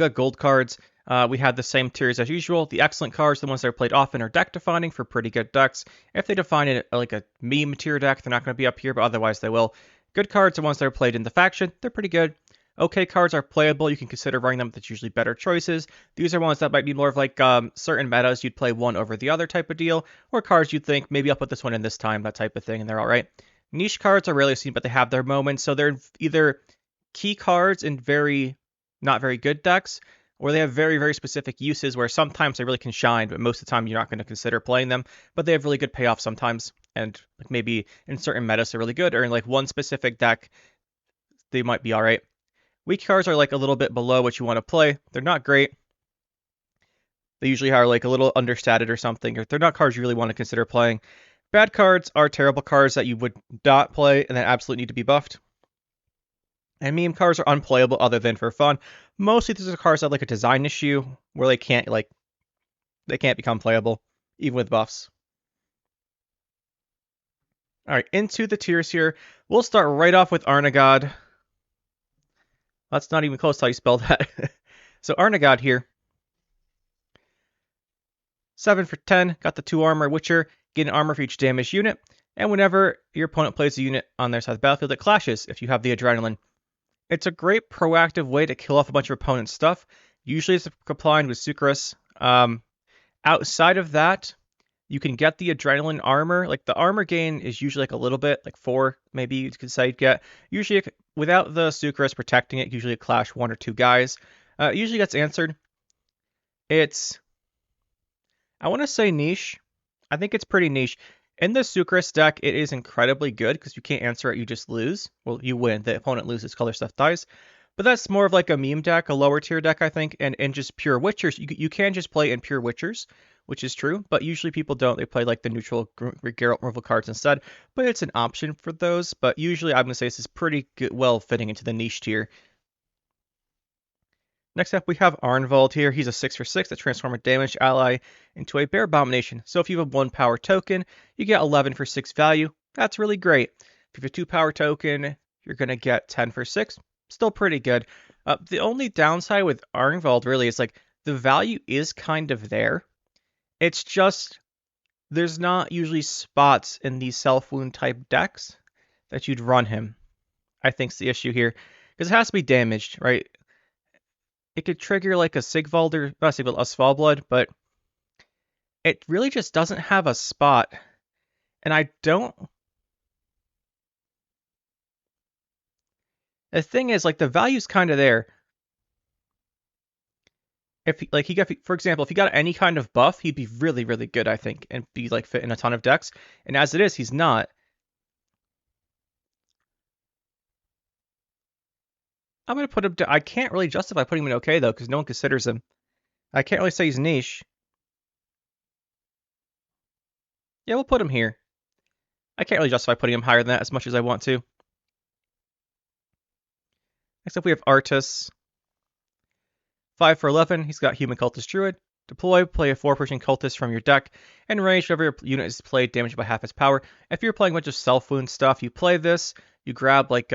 Got gold cards. We have the same tiers as usual. The excellent cards, the ones that are played often, are deck defining for pretty good decks. If they define it like a meme tier deck, they're not going to be up here, but otherwise they will. Good cards are ones that are played in the faction. They're pretty good. Okay cards are playable. You can consider running them. That's usually better choices. These are ones that might be more of like certain metas. You'd play one over the other type of deal, or cards you'd think maybe I'll put this one in this time, that type of thing, and they're all right. Niche cards are rarely seen, but they have their moments. So they're either key cards in not very good decks, or they have very, very specific uses where sometimes they really can shine, but most of the time you're not going to consider playing them. But they have really good payoff sometimes, and like maybe in certain metas they're really good, or in like one specific deck they might be all right. Weak cards are like a little bit below what you want to play. They're not great. They usually are like a little understated or something, or they're not cards you really want to consider playing. Bad cards are terrible cards that you would not play and that absolutely need to be buffed. And meme cards are unplayable other than for fun. Mostly these are cards that have like a design issue where they can't become playable, even with buffs. Alright, into the tiers here. We'll start right off with Aragot. That's not even close to how you spell that. So Aragot here. 7 for 10, got the 2 armor Witcher, get an armor for each damaged unit, and whenever your opponent plays a unit on their side of the battlefield, it clashes if you have the adrenaline. It's a great proactive way to kill off a bunch of opponent's stuff. Usually it's combined with Sucrus. Outside of that, you can get the adrenaline armor. Like the armor gain is usually like a little bit, like 4 maybe you could say you'd get. Usually without the Sucrus protecting it, usually clash 1 or 2 guys. Usually gets answered. I want to say niche. I think it's pretty niche. In the Sucrus deck, it is incredibly good because you can't answer it, you just lose. Well, you win. The opponent loses, color stuff dies. But that's more of like a meme deck, a lower tier deck, I think. And in just pure Witchers, you can just play in pure Witchers, which is true. But usually people don't. They play like the neutral Geralt removal cards instead. But it's an option for those. But usually I'm going to say this is pretty good, well fitting into the niche tier. Next up, we have Arnvald here. He's a 6 for 6 that transforms a damaged ally into a bear abomination. So if you have a 1 power token, you get 11 for 6 value. That's really great. If you have a 2 power token, you're going to get 10 for 6. Still pretty good. The only downside with Arnvald really is like the value is kind of there. It's just there's not usually spots in these self-wound type decks that you'd run him. I think's the issue here. Because it has to be damaged, right? It could trigger like a Sigvald or not Sigvald, a Svalblood, but it really just doesn't have a spot. And I don't. The thing is, like the value's kind of there. If like he got, for example, if he got any kind of buff, he'd be really, really good, I think, and be like fit in a ton of decks. And as it is, he's not. I'm going to put him to... I can't really justify putting him in okay, though, because no one considers him. I can't really say he's niche. Yeah, we'll put him here. I can't really justify putting him higher than that as much as I want to. Next up, we have Artis. 5 for 11. He's got Human Cultist Druid. Deploy, play a 4-person Cultist from your deck, and range whenever your unit is played, damaged by half its power. If you're playing a bunch of self-wound stuff, you play this, you grab like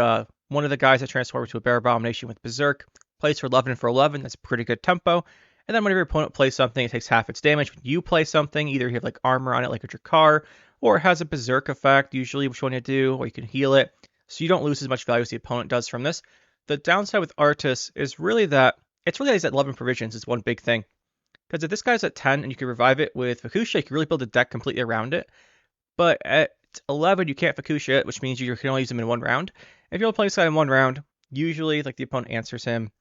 one of the guys that transforms to a Bear Abomination with Berserk, plays for 11 for 11, that's pretty good tempo, and then whenever your opponent plays something, it takes half its damage. When you play something, either you have like armor on it like a Dracar, or it has a Berserk effect, usually which one you do, or you can heal it, so you don't lose as much value as the opponent does from this. The downside with Artis is really that, it's really that he's at 11 provisions is one big thing. Because if this guy's at 10 and you can revive it with Faeshia, you can really build a deck completely around it. But at 11, you can't Faeshia it, which means you can only use him in 1 round. If you only play this guy in 1 round, usually like the opponent answers him.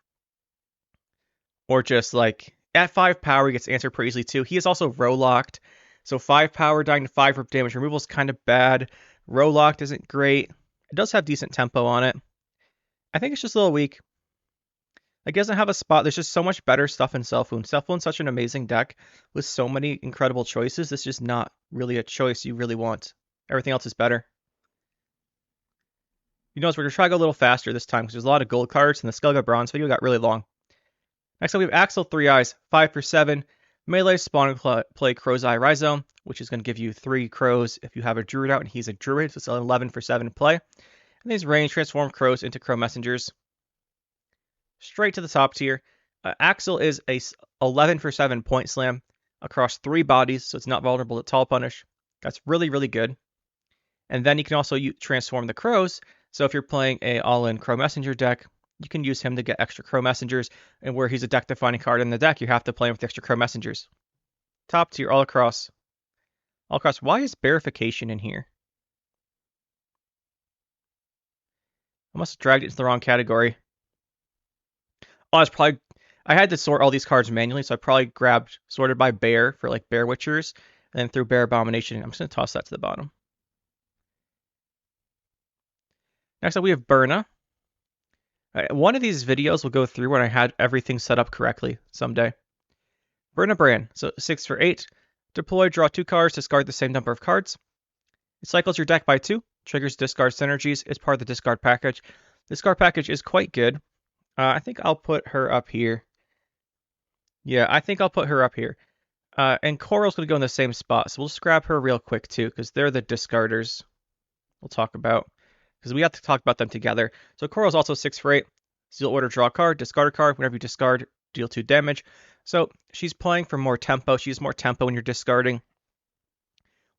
Or just like at 5 power, he gets answered pretty easily too. He is also row-locked. So 5 power dying to 5 for damage removal is kind of bad. Row-locked isn't great. It does have decent tempo on it. I think it's just a little weak. Like, it doesn't have a spot. There's just so much better stuff in Self-Wound. Self-Wound's such an amazing deck with so many incredible choices. It's just not really a choice you really want. Everything else is better. You notice we're going to try to go a little faster this time because there's a lot of gold cards and the Skellige Bronze video got really long. Next up, we have Axel 3 Eyes, 5 for 7. Melee spawn and play Crow's Eye Rhizome, which is going to give you 3 crows if you have a druid out and he's a druid. So it's an 11 for 7 play. And these range transform crows into crow messengers. Straight to the top tier. Axel is a 11 for 7 point slam across 3 bodies, so it's not vulnerable to tall punish. That's really, really good. And then you can also transform the crows. So if you're playing a all-in Crow Messenger deck, you can use him to get extra Crow Messengers. And where he's a deck-defining card in the deck, you have to play him with extra Crow Messengers. Top tier, all across. All across. Why is Bearification in here? I must have dragged it into the wrong category. Oh, I had to sort all these cards manually, so I probably sorted by bear for like Bear Witchers, and then threw Bear Abomination. I'm just going to toss that to the bottom. Next up, we have Burna. One of these videos will go through when I had everything set up correctly someday. Burna Brand, so 6 for 8. Deploy, draw 2 cards, discard the same number of cards. It cycles your deck by 2, triggers discard synergies, it's part of the discard package. Discard package is quite good. I think I'll put her up here. Yeah, I think I'll put her up here. And Coral's going to go in the same spot, so we'll just grab her real quick too, because they're the discarders we'll talk about. Because we have to talk about them together. So Coral's also 6 for 8. Seal order, draw a card, discard a card. Whenever you discard, deal 2 damage. So she's playing for more tempo. She has more tempo when you're discarding.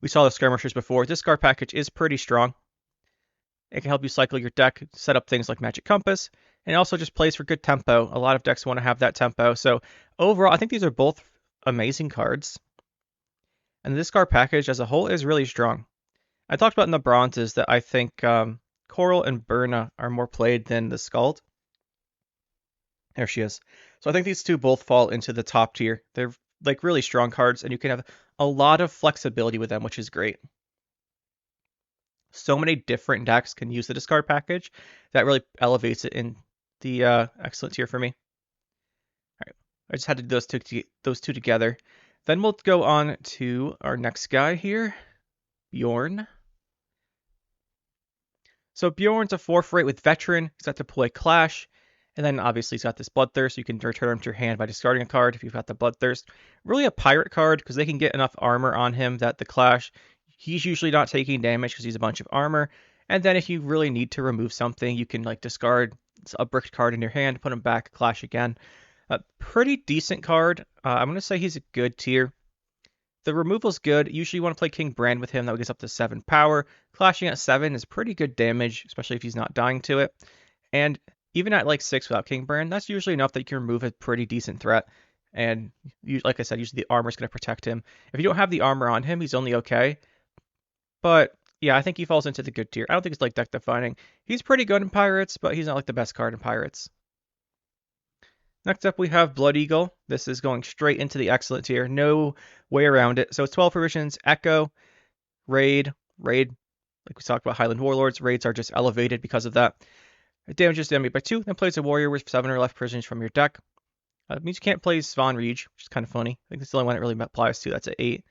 We saw the skirmishers before. Discard package is pretty strong. It can help you cycle your deck, set up things like Magic Compass, and it also just plays for good tempo. A lot of decks want to have that tempo. So overall, I think these are both amazing cards. And the discard package as a whole is really strong. I talked about in the bronzes that I think Coral and Burna are more played than the Skald. There she is. So I think these two both fall into the top tier. They're like really strong cards, and you can have a lot of flexibility with them, which is great. So many different decks can use the discard package. That really elevates it in the excellent tier for me. All right, I just had to do those two together. Then we'll go on to our next guy here, Bjorn. So Bjorn's a 4 for 8 with Veteran. He's got Deploy Clash. And then obviously he's got this Bloodthirst. You can return him to your hand by discarding a card if you've got the Bloodthirst. Really a pirate card because they can get enough armor on him that the Clash, he's usually not taking damage because he's a bunch of armor. And then if you really need to remove something, you can like discard a bricked card in your hand, put him back, Clash again. A pretty decent card. I'm going to say he's a good tier. The removal's good. Usually you want to play King Brand with him. That gets up to 7 power. Clashing at 7 is pretty good damage, especially if he's not dying to it. And even at like 6 without King Brand, that's usually enough that you can remove a pretty decent threat. And like I said, usually the armor is going to protect him. If you don't have the armor on him, he's only okay. But yeah, I think he falls into the good tier. I don't think it's like deck defining. He's pretty good in Pirates, but he's not like the best card in Pirates. Next up, we have Blood Eagle. This is going straight into the excellent tier. No way around it. So it's 12 provisions, Echo, Raid. Like we talked about Highland Warlords. Raids are just elevated because of that. It damages the enemy by 2, then plays a warrior with 7 or less provisions from your deck. It means you can't play Svan Rege, which is kind of funny. I think that's the only one it really applies to. That's at 8.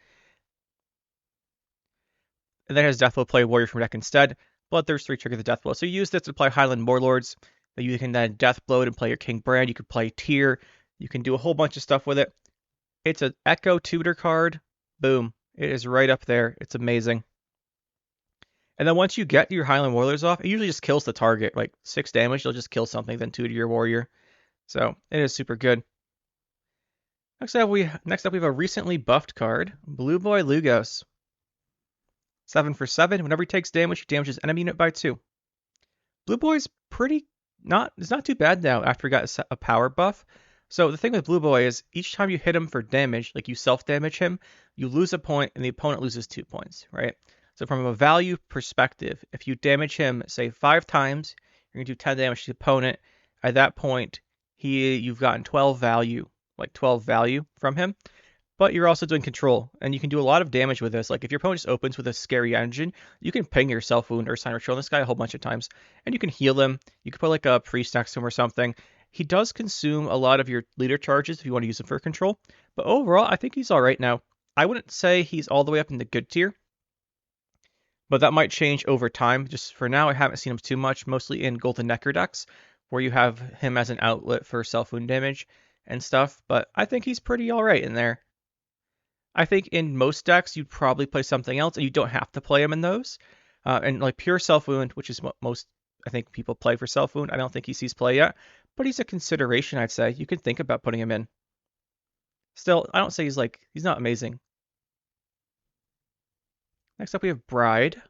And then has Deathblow, play a warrior from your deck instead. Bloodthirst 3, trigger the Deathblow. So you use this to play Highland Warlords. You can then Deathblow it and play your King Brand. You could play Tyr. You can do a whole bunch of stuff with it. It's an Echo Tutor card. Boom. It is right up there. It's amazing. And then once you get your Highland Warlords off, it usually just kills the target. Like 6 damage, you'll just kill something, then 2 to your warrior. So it is super good. Next up, we have a recently buffed card, Blue Boy Lugos. 7 for 7. Whenever he takes damage, he damages enemy unit by 2. Blue Boy's it's not too bad now after he got a power buff. So the thing with Blue Boy is each time you hit him for damage, like you self-damage him, you lose a point and the opponent loses 2 points, right? So from a value perspective, if you damage him, say 5 times, you're going to do 10 damage to the opponent. At that point, you've gotten 12 value from him. But you're also doing control, and you can do a lot of damage with this. Like if your opponent just opens with a scary engine, you can ping your self wound or sign ritual on this guy a whole bunch of times, and you can heal him. You can put like a priest next to him or something. He does consume a lot of your leader charges if you want to use him for control. But overall, I think he's all right now. I wouldn't say he's all the way up in the good tier, but that might change over time. Just for now, I haven't seen him too much, mostly in Golden Necker decks, where you have him as an outlet for self-wound damage and stuff. But I think he's pretty alright in there. I think in most decks, you'd probably play something else, and you don't have to play him in those. And like pure self-wound, which is what most, I think, people play for self-wound, I don't think he sees play yet. but he's a consideration, I'd say. You can think about putting him in. Still, I don't say he's not amazing. Next up, we have Bride.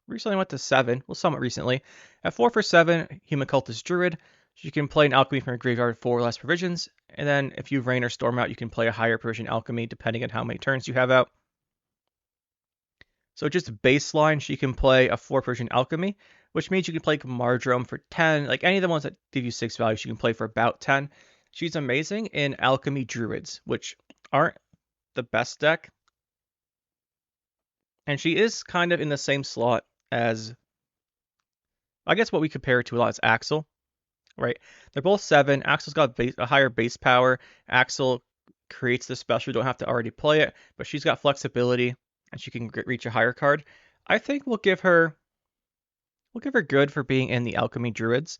Recently went to 7, well, somewhat recently. At 4 for 7, Human Cultist Druid. You can play an alchemy from your graveyard 4 or less provisions, and then if you Rain or Storm out, you can play a higher provision alchemy depending on how many turns you have out. So just baseline, she can play a 4 provision alchemy, which means you can play Marjoram for 10. Like any of the ones that give you 6 values, you can play for about 10. She's amazing in Alchemy Druids, which aren't the best deck. And she is kind of in the same slot as, I guess what we compare it to a lot is Axel, right? They're both 7. Axel's got a higher base power. Axel creates the special. You don't have to already play it, but she's got flexibility and she can reach a higher card. I think we'll give her good for being in the Alchemy Druids.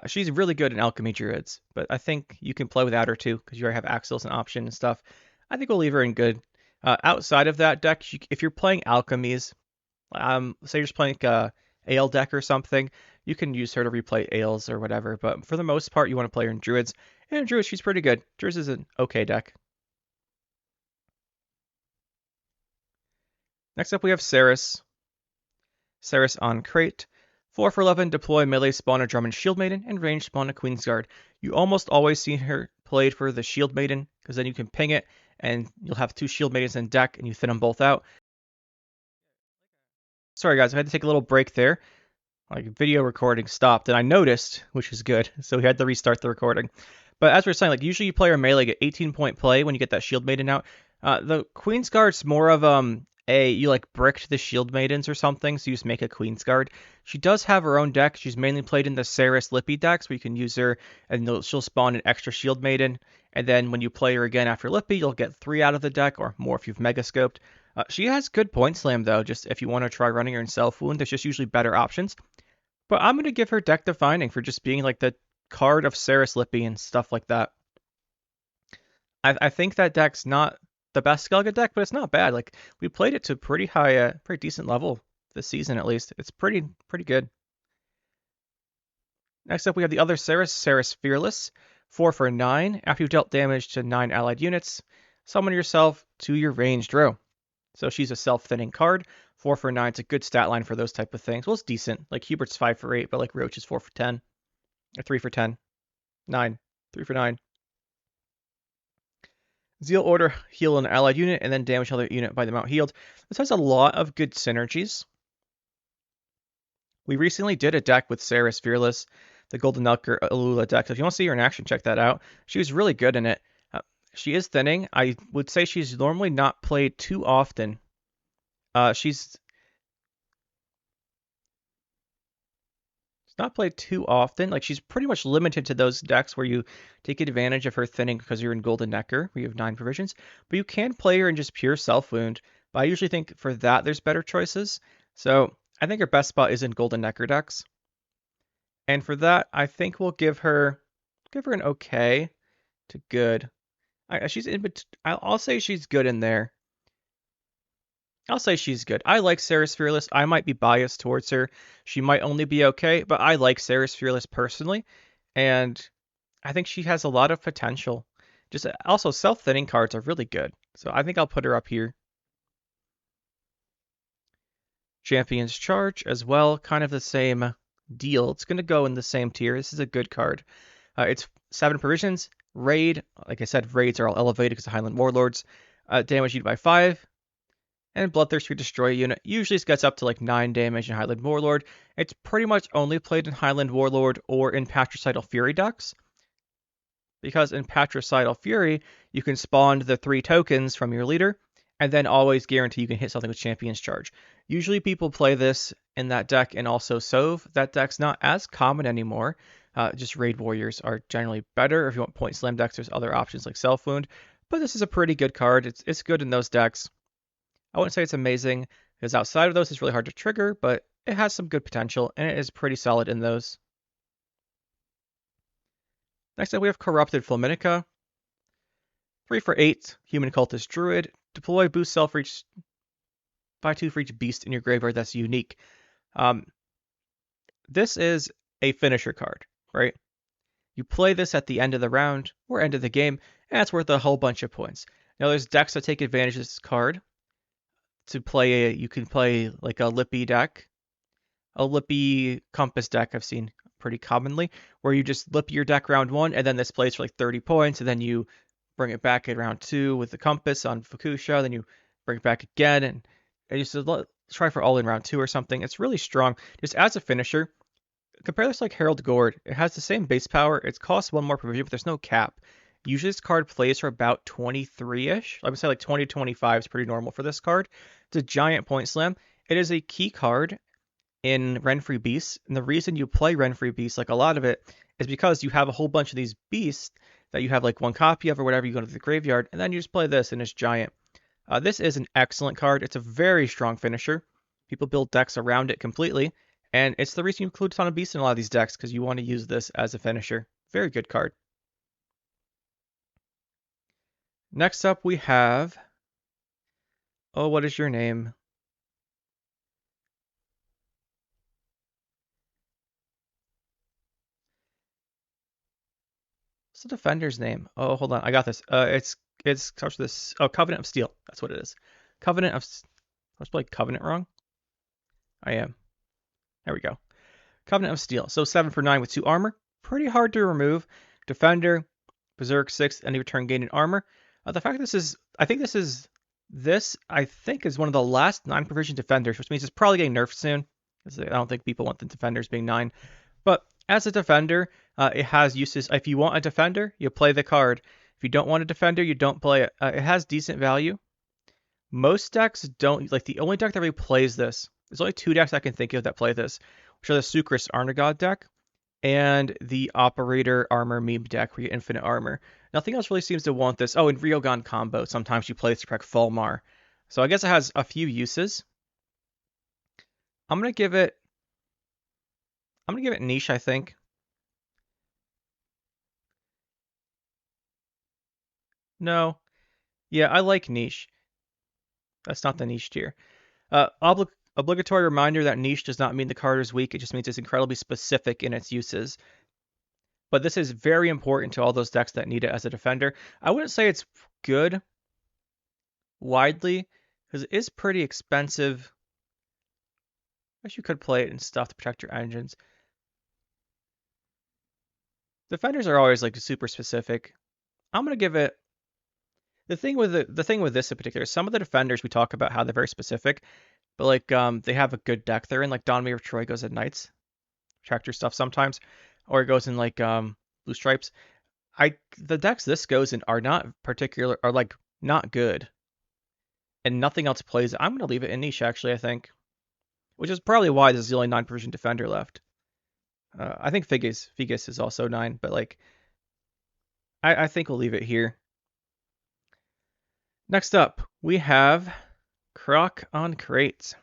She's really good in Alchemy Druids, but I think you can play without her too because you already have Axel as an option and stuff. I think we'll leave her in good. Outside of that deck, if you're playing alchemies, say you're just playing a Ale deck or something, you can use her to replay Ales or whatever. But for the most part, you want to play her in Druids. And in Druids, she's pretty good. Druids is an okay deck. Next up, we have Sarus. Sarus on Crate. 4 for 11, deploy melee, spawn a Drummond Shield Maiden, and range spawn a Queen's Guard. You almost always see her played for the Shield Maiden, because then you can ping it, and you'll have 2 Shield Maidens in deck, and you thin them both out. Sorry guys, I had to take a little break there. Like video recording stopped, and I noticed, which is good, so we had to restart the recording. But as we we're saying, like usually you play your melee, get 18-point play when you get that Shield Maiden out. The Queen's Guard's more of you like bricked the Shield Maidens or something, so you just make a Queen's Guard. She does have her own deck. She's mainly played in the Sarus Lippy decks, where you can use her and she'll spawn an extra Shield Maiden. And then when you play her again after Lippy, you'll get 3 out of the deck, or more if you've Mega Scoped. She has good point slam though, just if you want to try running her in Self Wound, there's just usually better options. But I'm going to give her deck defining for just being like the card of Sarus Lippy and stuff like that. I think that deck's not the best Skellige deck, but it's not bad. Like we played it to pretty high, pretty decent level this season at least. It's pretty good. Next up, we have the other Sarus, Saras Fearless. 4 for 9. After you've dealt damage to 9 allied units, summon yourself to your ranged row. So she's a self-thinning card. 4 for 9 is a good stat line for those type of things. Well, it's decent. Like Hubert's 5 for 8, but like Roach is 4 for 10. Or 3 for 10. 9. 3 for 9. Zeal Order, heal an allied unit, and then damage another unit by the amount healed. This has a lot of good synergies. We recently did a deck with Saras Fearless, the Golden Elker Alula deck. So if you want to see her in action, check that out. She was really good in it. She is thinning. I would say she's normally not played too often. She's not played too often. Like she's pretty much limited to those decks where you take advantage of her thinning because you're in Golden Necker, where you have 9 provisions. But you can play her in just pure Self Wound. But I usually think for that there's better choices. So I think her best spot is in Golden Necker decks. And for that, I think we'll give her an okay to good. She's in between. I'll say she's good in there. I'll say she's good. I like Saras Fearless. I might be biased towards her. She might only be okay, but I like Saras Fearless personally, and I think she has a lot of potential. Just also self-thinning cards are really good, so I think I'll put her up here. Champion's Charge as well, kind of the same deal. It's going to go in the same tier. This is a good card. It's 7 provisions. Raid, like I said, raids are all elevated because of Highland Warlords. Damage you by 5. And Bloodthirst, you destroy a unit. Usually this gets up to like 9 damage in Highland Warlord. It's pretty much only played in Highland Warlord or in Patricidal Fury decks. Because in Patricidal Fury, you can spawn the 3 tokens from your leader, and then always guarantee you can hit something with Champion's Charge. Usually people play this in that deck and also Sove. That deck's not as common anymore. Just Raid Warriors are generally better. If you want Point Slam decks, there's other options like Self Wound. But this is a pretty good card. It's good in those decks. I wouldn't say it's amazing, because outside of those, it's really hard to trigger, but it has some good potential, and it is pretty solid in those. Next up, we have Corrupted Fulminica. 3 for 8, Human Cultist Druid. Deploy, boost self-reach by 2 for each beast in your graveyard that's unique. This is a finisher card, right? You play this at the end of the round or end of the game, and it's worth a whole bunch of points. Now there's decks that take advantage of this card to play. You can play like a Lippy deck, a Lippy Compass deck I've seen pretty commonly, where you just Lippy your deck round 1, and then this plays for like 30 points, and then you bring it back at round 2 with the Compass on Fukusha, then you bring it back again, and you just try for all in round 2 or something. It's really strong. Just as a finisher, compare this like Herald Gord. It has the same base power. It costs 1 more provision, but there's no cap. Usually this card plays for about 23-ish. I would say like 20 to 25 is pretty normal for this card. It's a giant point slam. It is a key card in Renfree Beasts, and the reason you play Renfree Beasts, like a lot of it, is because you have a whole bunch of these beasts that you have like 1 copy of or whatever, you go to the graveyard, and then you just play this, and it's giant. This is an excellent card. It's a very strong finisher. People build decks around it completely, and it's the reason you include a ton of beasts in a lot of these decks, because you want to use this as a finisher. Very good card. Next up we have... Oh, what is your name? What's the defender's name? Oh, hold on. I got this. It's starts with this. Oh, Covenant of Steel. That's what it is. Covenant of... I was playing Covenant wrong. I am. There we go. Covenant of Steel. So 7 for 9 with 2 armor. Pretty hard to remove. Defender, Berserk 6, any return gain in armor. The fact that this is... I think is one of the last 9 provision defenders, which means it's probably getting nerfed soon. I don't think people want the defenders being 9. But as a defender, it has uses. If you want a defender, you play the card. If you don't want a defender, you don't play it. It has decent value. Most decks don't. Like the only deck that really plays this, there's only 2 decks I can think of that play this, which are the Sucrus Aragot deck and the Operator Armor Meme deck where you get infinite armor. Nothing else really seems to want this. Oh, and Ryogan combo. Sometimes you play this to protect Fulmar. So I guess it has a few uses. I'm gonna give it niche, I think. No. Yeah, I like niche. That's not the niche tier. Obligatory reminder that niche does not mean the card is weak. It just means it's incredibly specific in its uses. But this is very important to all those decks that need it as a defender. I wouldn't say it's good widely, because it is pretty expensive. I guess you could play it and stuff to protect your engines. Defenders are always like super specific. I'm gonna give it... The thing with this in particular, some of the defenders we talk about how they're very specific, but like they have a good deck they're in. Like Donmir of Troy goes at Knights, tractor stuff sometimes, or it goes in like Blue Stripes. The decks this goes in are not good, and nothing else plays it. I'm gonna leave it in niche actually. I think, which is probably why there's the only 9 provision defender left. I think Figus is also 9, but like I think we'll leave it here. Next up, we have Croc on Crates.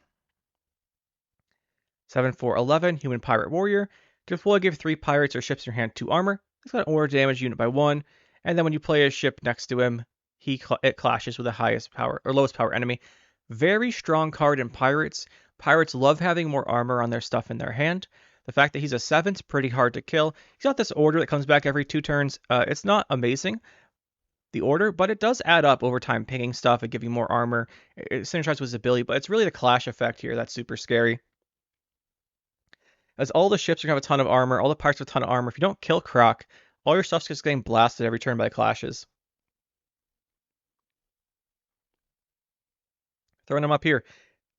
7 for 11, Human Pirate Warrior. Deploy, give 3 pirates or ships in your hand 2 armor. It's got an order damage unit by 1, and then when you play a ship next to him, it clashes with the highest power or lowest power enemy. Very strong card in pirates. Pirates love having more armor on their stuff in their hand. The fact that he's a 7's pretty hard to kill. He's got this order that comes back every 2 turns. It's not amazing, the order, but it does add up over time, pinging stuff and giving more armor. It synergizes with his ability, but it's really the clash effect here that's super scary. As all the ships are going to have a ton of armor, all the pirates have a ton of armor. If you don't kill Croc, all your stuff's just getting blasted every turn by clashes. Throwing him up here.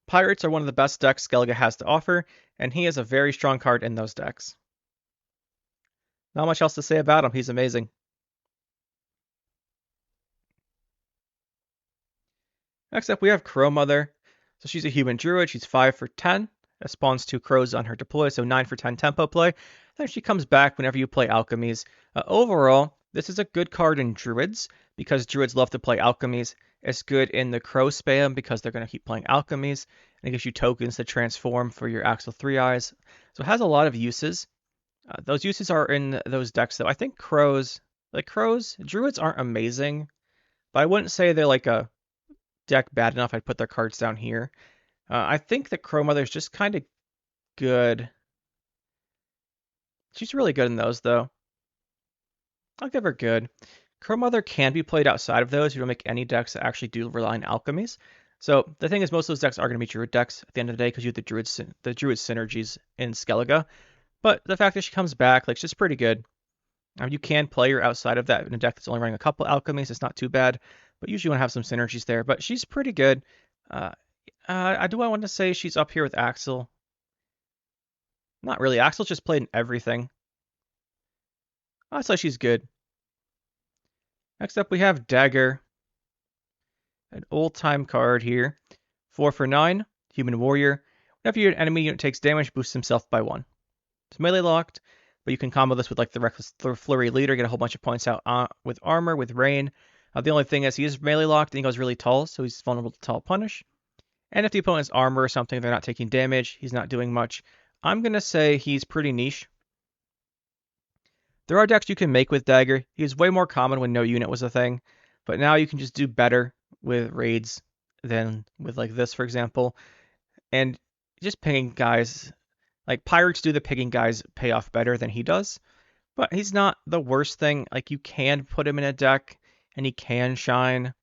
Pirates are one of the best decks Skellige has to offer, and he is a very strong card in those decks. Not much else to say about him. He's amazing. Next up, we have Crowmother. So she's a human druid. She's 5 for 10. That spawns 2 crows on her deploy, so 9 for 10 tempo play. Then she comes back whenever you play alchemies. Overall, this is a good card in druids, because druids love to play alchemies. It's good in the crow spam, because they're going to keep playing alchemies. And it gives you tokens to transform for your Axel 3 Eyes. So it has a lot of uses. Those uses are in those decks, though. I think druids aren't amazing, but I wouldn't say they're like a deck bad enough I'd put their cards down here. I think that Crowmother is just kind of good She's really good in those, though. I'll give her good. Crowmother can be played outside of those. You don't make any decks that actually do rely on alchemies. So the thing is, most of those decks are going to be druid decks at the end of the day because you have the druid synergies in Skellige. But the fact that she comes back, like, she's pretty good. You can play her outside of that in a deck that's only running a couple alchemies. It's not too bad, but usually you want to have some synergies there. But she's pretty good. I want to say she's up here with Axel. Not really. Axel's just played in everything. I'd say she's good. Next up, we have Dagger. An old-time card here. 4 for 9, Human Warrior. Whenever your enemy unit takes damage, boosts himself by 1. It's melee locked, but you can combo this with like the Reckless Flurry Leader, get a whole bunch of points out with armor, with rain. The only thing is he is melee locked and he goes really tall, so he's vulnerable to tall punish. And if the opponent's armor or something, they're not taking damage, he's not doing much. I'm going to say he's pretty niche. There are decks you can make with Dagger. He was way more common when no unit was a thing, but now you can just do better with raids than with like this, for example. And just pinging guys, like Pirates do the pinging guys pay off better than he does, but he's not the worst thing. Like you can put him in a deck and he can shine.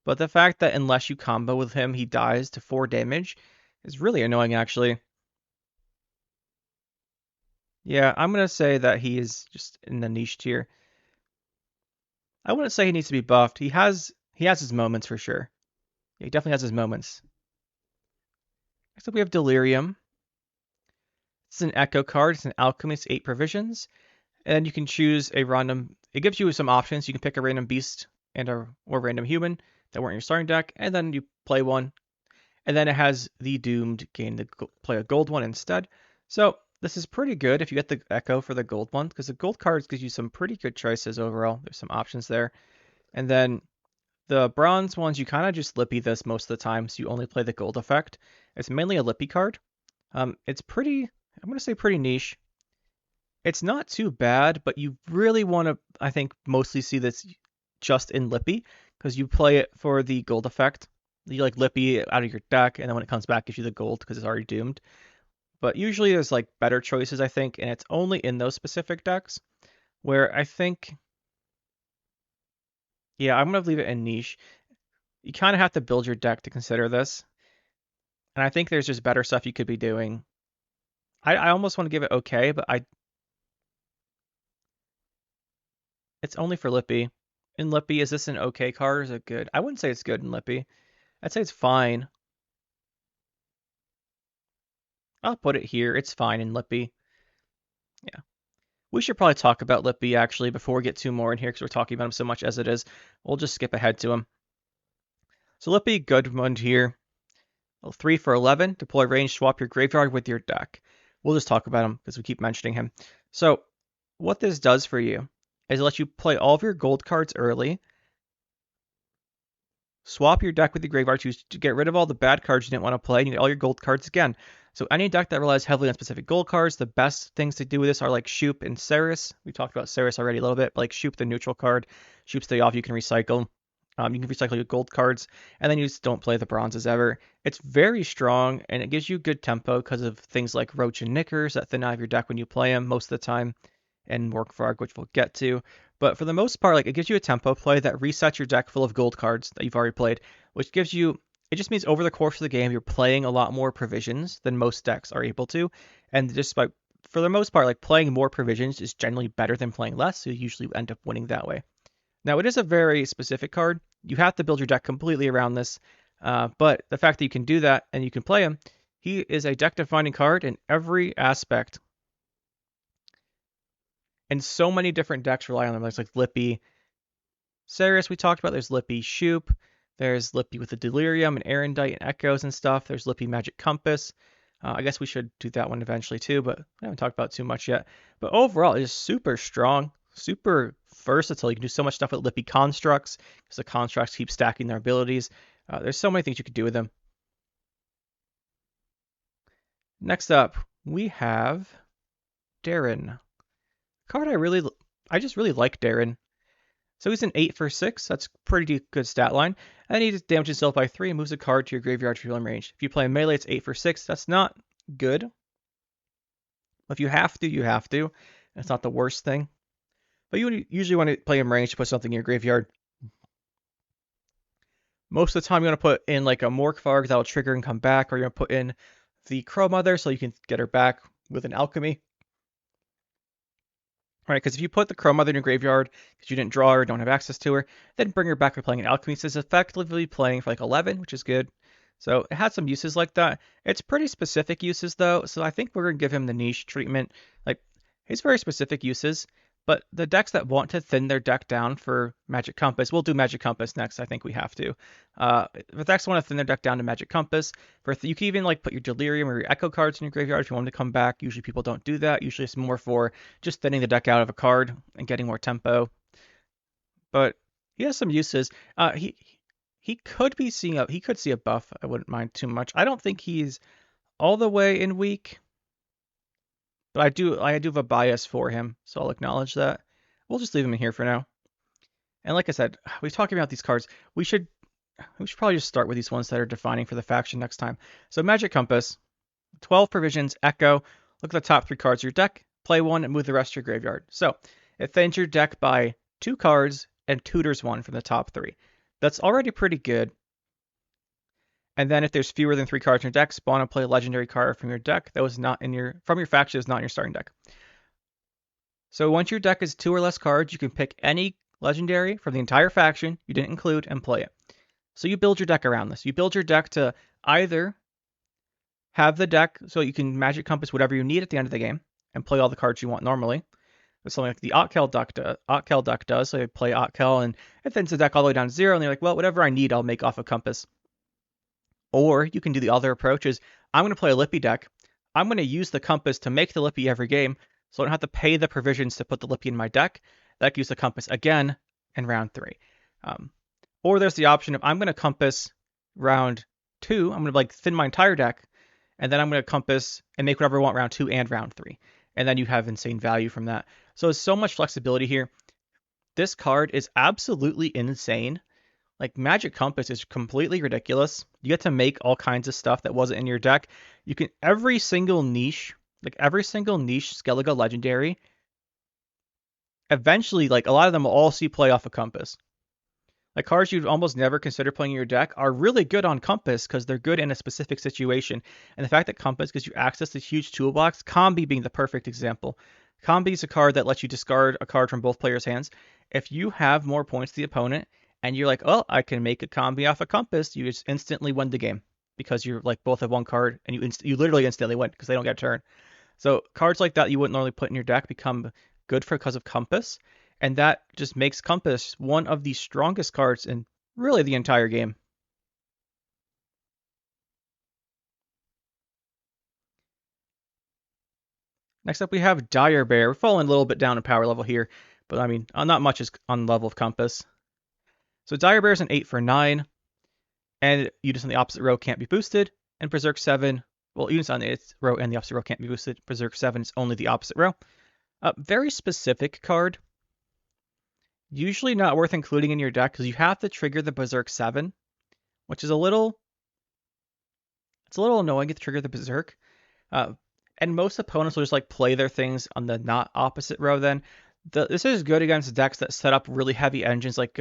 But the fact that unless you combo with him, he dies to 4 damage is really annoying, actually. Yeah, I'm going to say that he is just in the niche tier. I wouldn't say he needs to be buffed. He has his moments for sure. Yeah, he definitely has his moments. Next up, we have Delirium. It's an Echo card. It's an Alchemy. It's 8 provisions. And you can choose a random... It gives you some options. You can pick a random beast or random human that weren't in your starting deck, and then you play one. And then it has the Doomed play a gold one instead. So this is pretty good if you get the Echo for the gold one, because the gold cards gives you some pretty good choices overall. There's some options there. And then the bronze ones, you kind of just Lippy this most of the time, so you only play the gold effect. It's mainly a Lippy card. It's pretty, I'm going to say pretty niche. It's not too bad, but you really want to, I think, mostly see this just in Lippy, because you play it for the gold effect. You like Lippy out of your deck, and then when it comes back, gives you the gold because it's already doomed. But usually there's like better choices, I think, and it's only in those specific decks where I think, yeah, I'm going to leave it in niche. You kind of have to build your deck to consider this. And I think there's just better stuff you could be doing. I almost want to give it okay, but it's only for Lippy. In Lippy, is this an okay card or is it good? I wouldn't say it's good in Lippy. I'd say it's fine. I'll put it here. It's fine in Lippy. Yeah. We should probably talk about Lippy, actually, before we get too more in here, because we're talking about him so much as it is. We'll just skip ahead to him. So Lippy, good one here. 3 for 11. Deploy range, swap your graveyard with your deck. We'll just talk about him, because we keep mentioning him. So what this does for you is it lets you play all of your gold cards early, swap your deck with your graveyard to get rid of all the bad cards you didn't want to play, and you get all your gold cards again. So any deck that relies heavily on specific gold cards, the best things to do with this are like Shoop and Sarus. We talked about Sarus already a little bit, but like Shoop, the neutral card. Shoop stay off, you can recycle. You can recycle your gold cards, and then you just don't play the bronzes ever. It's very strong, and it gives you good tempo because of things like Roach and Knickers that thin out of your deck when you play them most of the time, and Morkvarg, which we'll get to. But for the most part, like it gives you a tempo play that resets your deck full of gold cards that you've already played, which gives you, it just means over the course of the game, you're playing a lot more provisions than most decks are able to. And just by, for the most part, like playing more provisions is generally better than playing less, so you usually end up winning that way. Now, it is a very specific card. You have to build your deck completely around this, but the fact that you can do that and you can play him, he is a deck-defining card in every aspect. And so many different decks rely on them. There's like Lippy, Sarus we talked about. There's Lippy Shoop. There's Lippy with the Delirium and Erendite and Echoes and stuff. There's Lippy Magic Compass. I guess we should do that one eventually too, but I haven't talked about it too much yet. But overall, it is super strong, super versatile. You can do so much stuff with Lippy constructs because the constructs keep stacking their abilities. There's so many things you could do with them. Next up, we have Darren. Card I just really like Darren. So he's an 8 for 6. That's pretty good stat line. And he damages himself by 3 and moves a card to your graveyard for healing range. If you play melee, it's 8 for 6. That's not good. If you have to, you have to. It's not the worst thing. But you would usually want to play him range to put something in your graveyard. Most of the time, you want to put in like a Morkvarg that'll trigger and come back, or you're going to put in the Crowmother so you can get her back with an Alchemy. Right, because if you put the Crowmother in your graveyard because you didn't draw her, don't have access to her, then bring her back by playing an Alchemy. So it's effectively playing for like 11, which is good. So it has some uses like that. It's pretty specific uses though, so I think we're going to give him the niche treatment. Like, his very specific uses, but the decks that want to thin their deck down for Magic Compass, we'll do Magic Compass next. I think we have to. If decks want to thin their deck down to Magic Compass, you can even like put your Delirium or your Echo cards in your graveyard if you want them to come back. Usually people don't do that. Usually it's more for just thinning the deck out of a card and getting more tempo. But he has some uses. He could see a buff. I wouldn't mind too much. I don't think he's all the way in weak. But I do have a bias for him, so I'll acknowledge that. We'll just leave him in here for now. And like I said, we've talked about these cards. We should probably just start with these ones that are defining for the faction next time. So Magic Compass, 12 provisions, Echo. Look at the top 3 cards of your deck, play one, and move the rest to your graveyard. So it thins your deck by 2 cards and tutors 1 from the top 3. That's already pretty good. And then if there's fewer than 3 cards in your deck, spawn and play a legendary card from your deck that was not in your faction is not in your starting deck. So once your deck is 2 or less cards, you can pick any legendary from the entire faction you didn't include and play it. So you build your deck around this. You build your deck to either have the deck so you can Magic Compass whatever you need at the end of the game and play all the cards you want normally. That's something like the Otkel deck does. So you play Otkel and it thins the deck all the way down to 0, and you're like, well, whatever I need, I'll make off of Compass. Or you can do the other approach is, I'm going to play a Lippy deck. I'm going to use the Compass to make the Lippy every game, so I don't have to pay the provisions to put the Lippy in my deck. That use the Compass again in round 3. Or there's the option of, I'm going to Compass round 2. I'm going to like thin my entire deck, and then I'm going to Compass and make whatever I want round 2 and round 3. And then you have insane value from that. So there's so much flexibility here. This card is absolutely insane. Like, Magic Compass is completely ridiculous. You get to make all kinds of stuff that wasn't in your deck. You can, every single niche Skellige legendary, eventually, like, a lot of them will all see play off of Compass. Like, cards you'd almost never consider playing in your deck are really good on Compass because they're good in a specific situation. And the fact that Compass gives you access to huge toolbox, Combi being the perfect example. Combi is a card that lets you discard a card from both players' hands. If you have more points than the opponent, and you're like, oh, I can make a combi off a Compass, you just instantly win the game because you're like both have one card and you literally instantly win because they don't get a turn. So cards like that you wouldn't normally put in your deck become good because of Compass, and that just makes Compass one of the strongest cards in really the entire game. Next up we have Dire Bear. We're falling a little bit down in power level here, but I mean, not much is on the level of Compass. So Dire Bear is an 8 for 9, and units on the opposite row can't be boosted, and Berserk 7, well, units on the row and the opposite row can't be boosted. Berserk 7 is only the opposite row. Very specific card. Usually not worth including in your deck because you have to trigger the Berserk 7, which is a little annoying to trigger the Berserk. And most opponents will just like play their things on the not opposite row then. This is good against decks that set up really heavy engines like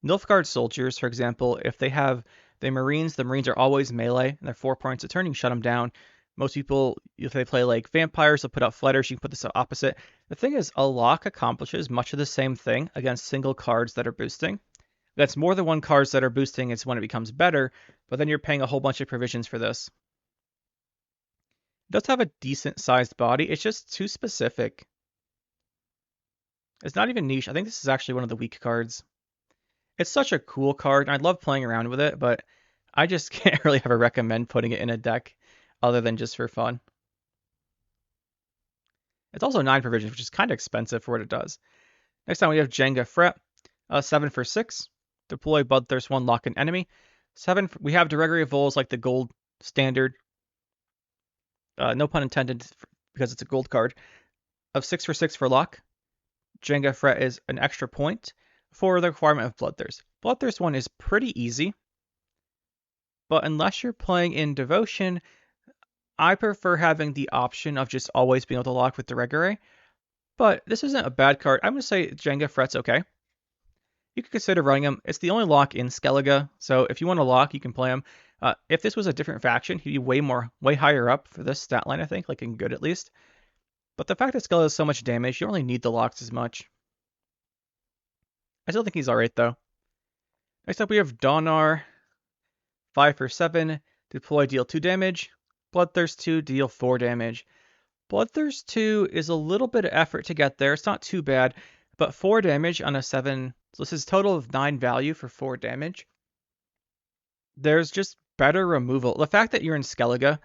Nilfgaard Soldiers, for example. If they have the Marines are always melee, and they're 4 points a turn, you can shut them down. Most people, if they play like Vampires, they'll put out Flighters, you can put this opposite. The thing is, a lock accomplishes much of the same thing against single cards that are boosting. That's more than one cards that are boosting, it's when it becomes better, but then you're paying a whole bunch of provisions for this. It does have a decent sized body, it's just too specific. It's not even niche. I think this is actually one of the weak cards. It's such a cool card, and I love playing around with it, but I just can't really ever recommend putting it in a deck other than just for fun. It's also 9 provisions, which is kind of expensive for what it does. Next time we have Jenga Fret, 7 for 6. Deploy Bloodthirst 1, lock an enemy. 7, we have Directory of Voles like the gold standard. No pun intended because it's a gold card. Of 6 for 6 for lock. Jenga Fret is an extra point for the requirement of Bloodthirst. Bloodthirst 1 is pretty easy, but unless you're playing in Devotion, I prefer having the option of just always being able to lock with the regular, but this isn't a bad card. I'm going to say Jenga Fret's okay. You could consider running him. It's the only lock in Skellige, so if you want to lock, you can play him. If this was a different faction, he'd be way higher up for this stat line, I think, like in good at least. But the fact that Skellige has so much damage, you don't really need the locks as much. I still think he's alright, though. Next up, we have Donar. 5 for 7. Deploy, deal 2 damage. Bloodthirst 2, deal 4 damage. Bloodthirst 2 is a little bit of effort to get there. It's not too bad, but 4 damage on a 7. So this is a total of 9 value for 4 damage. There's just better removal. The fact that you're in Skellige,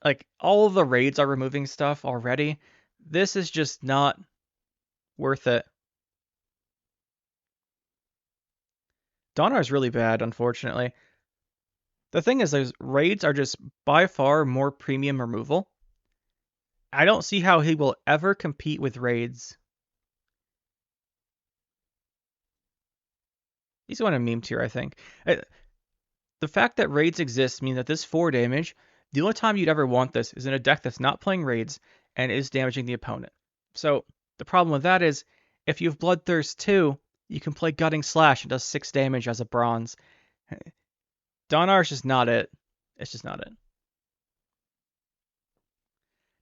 like all of the raids are removing stuff already. This is just not worth it. Donar is really bad, unfortunately. The thing is, those raids are just by far more premium removal. I don't see how he will ever compete with raids. He's going to meme tier, I think. The fact that raids exist means that this 4 damage, the only time you'd ever want this is in a deck that's not playing raids and is damaging the opponent. So the problem with that is, if you have Bloodthirst 2, you can play Gutting Slash and does 6 damage as a bronze. Donar is just not it. It's just not it.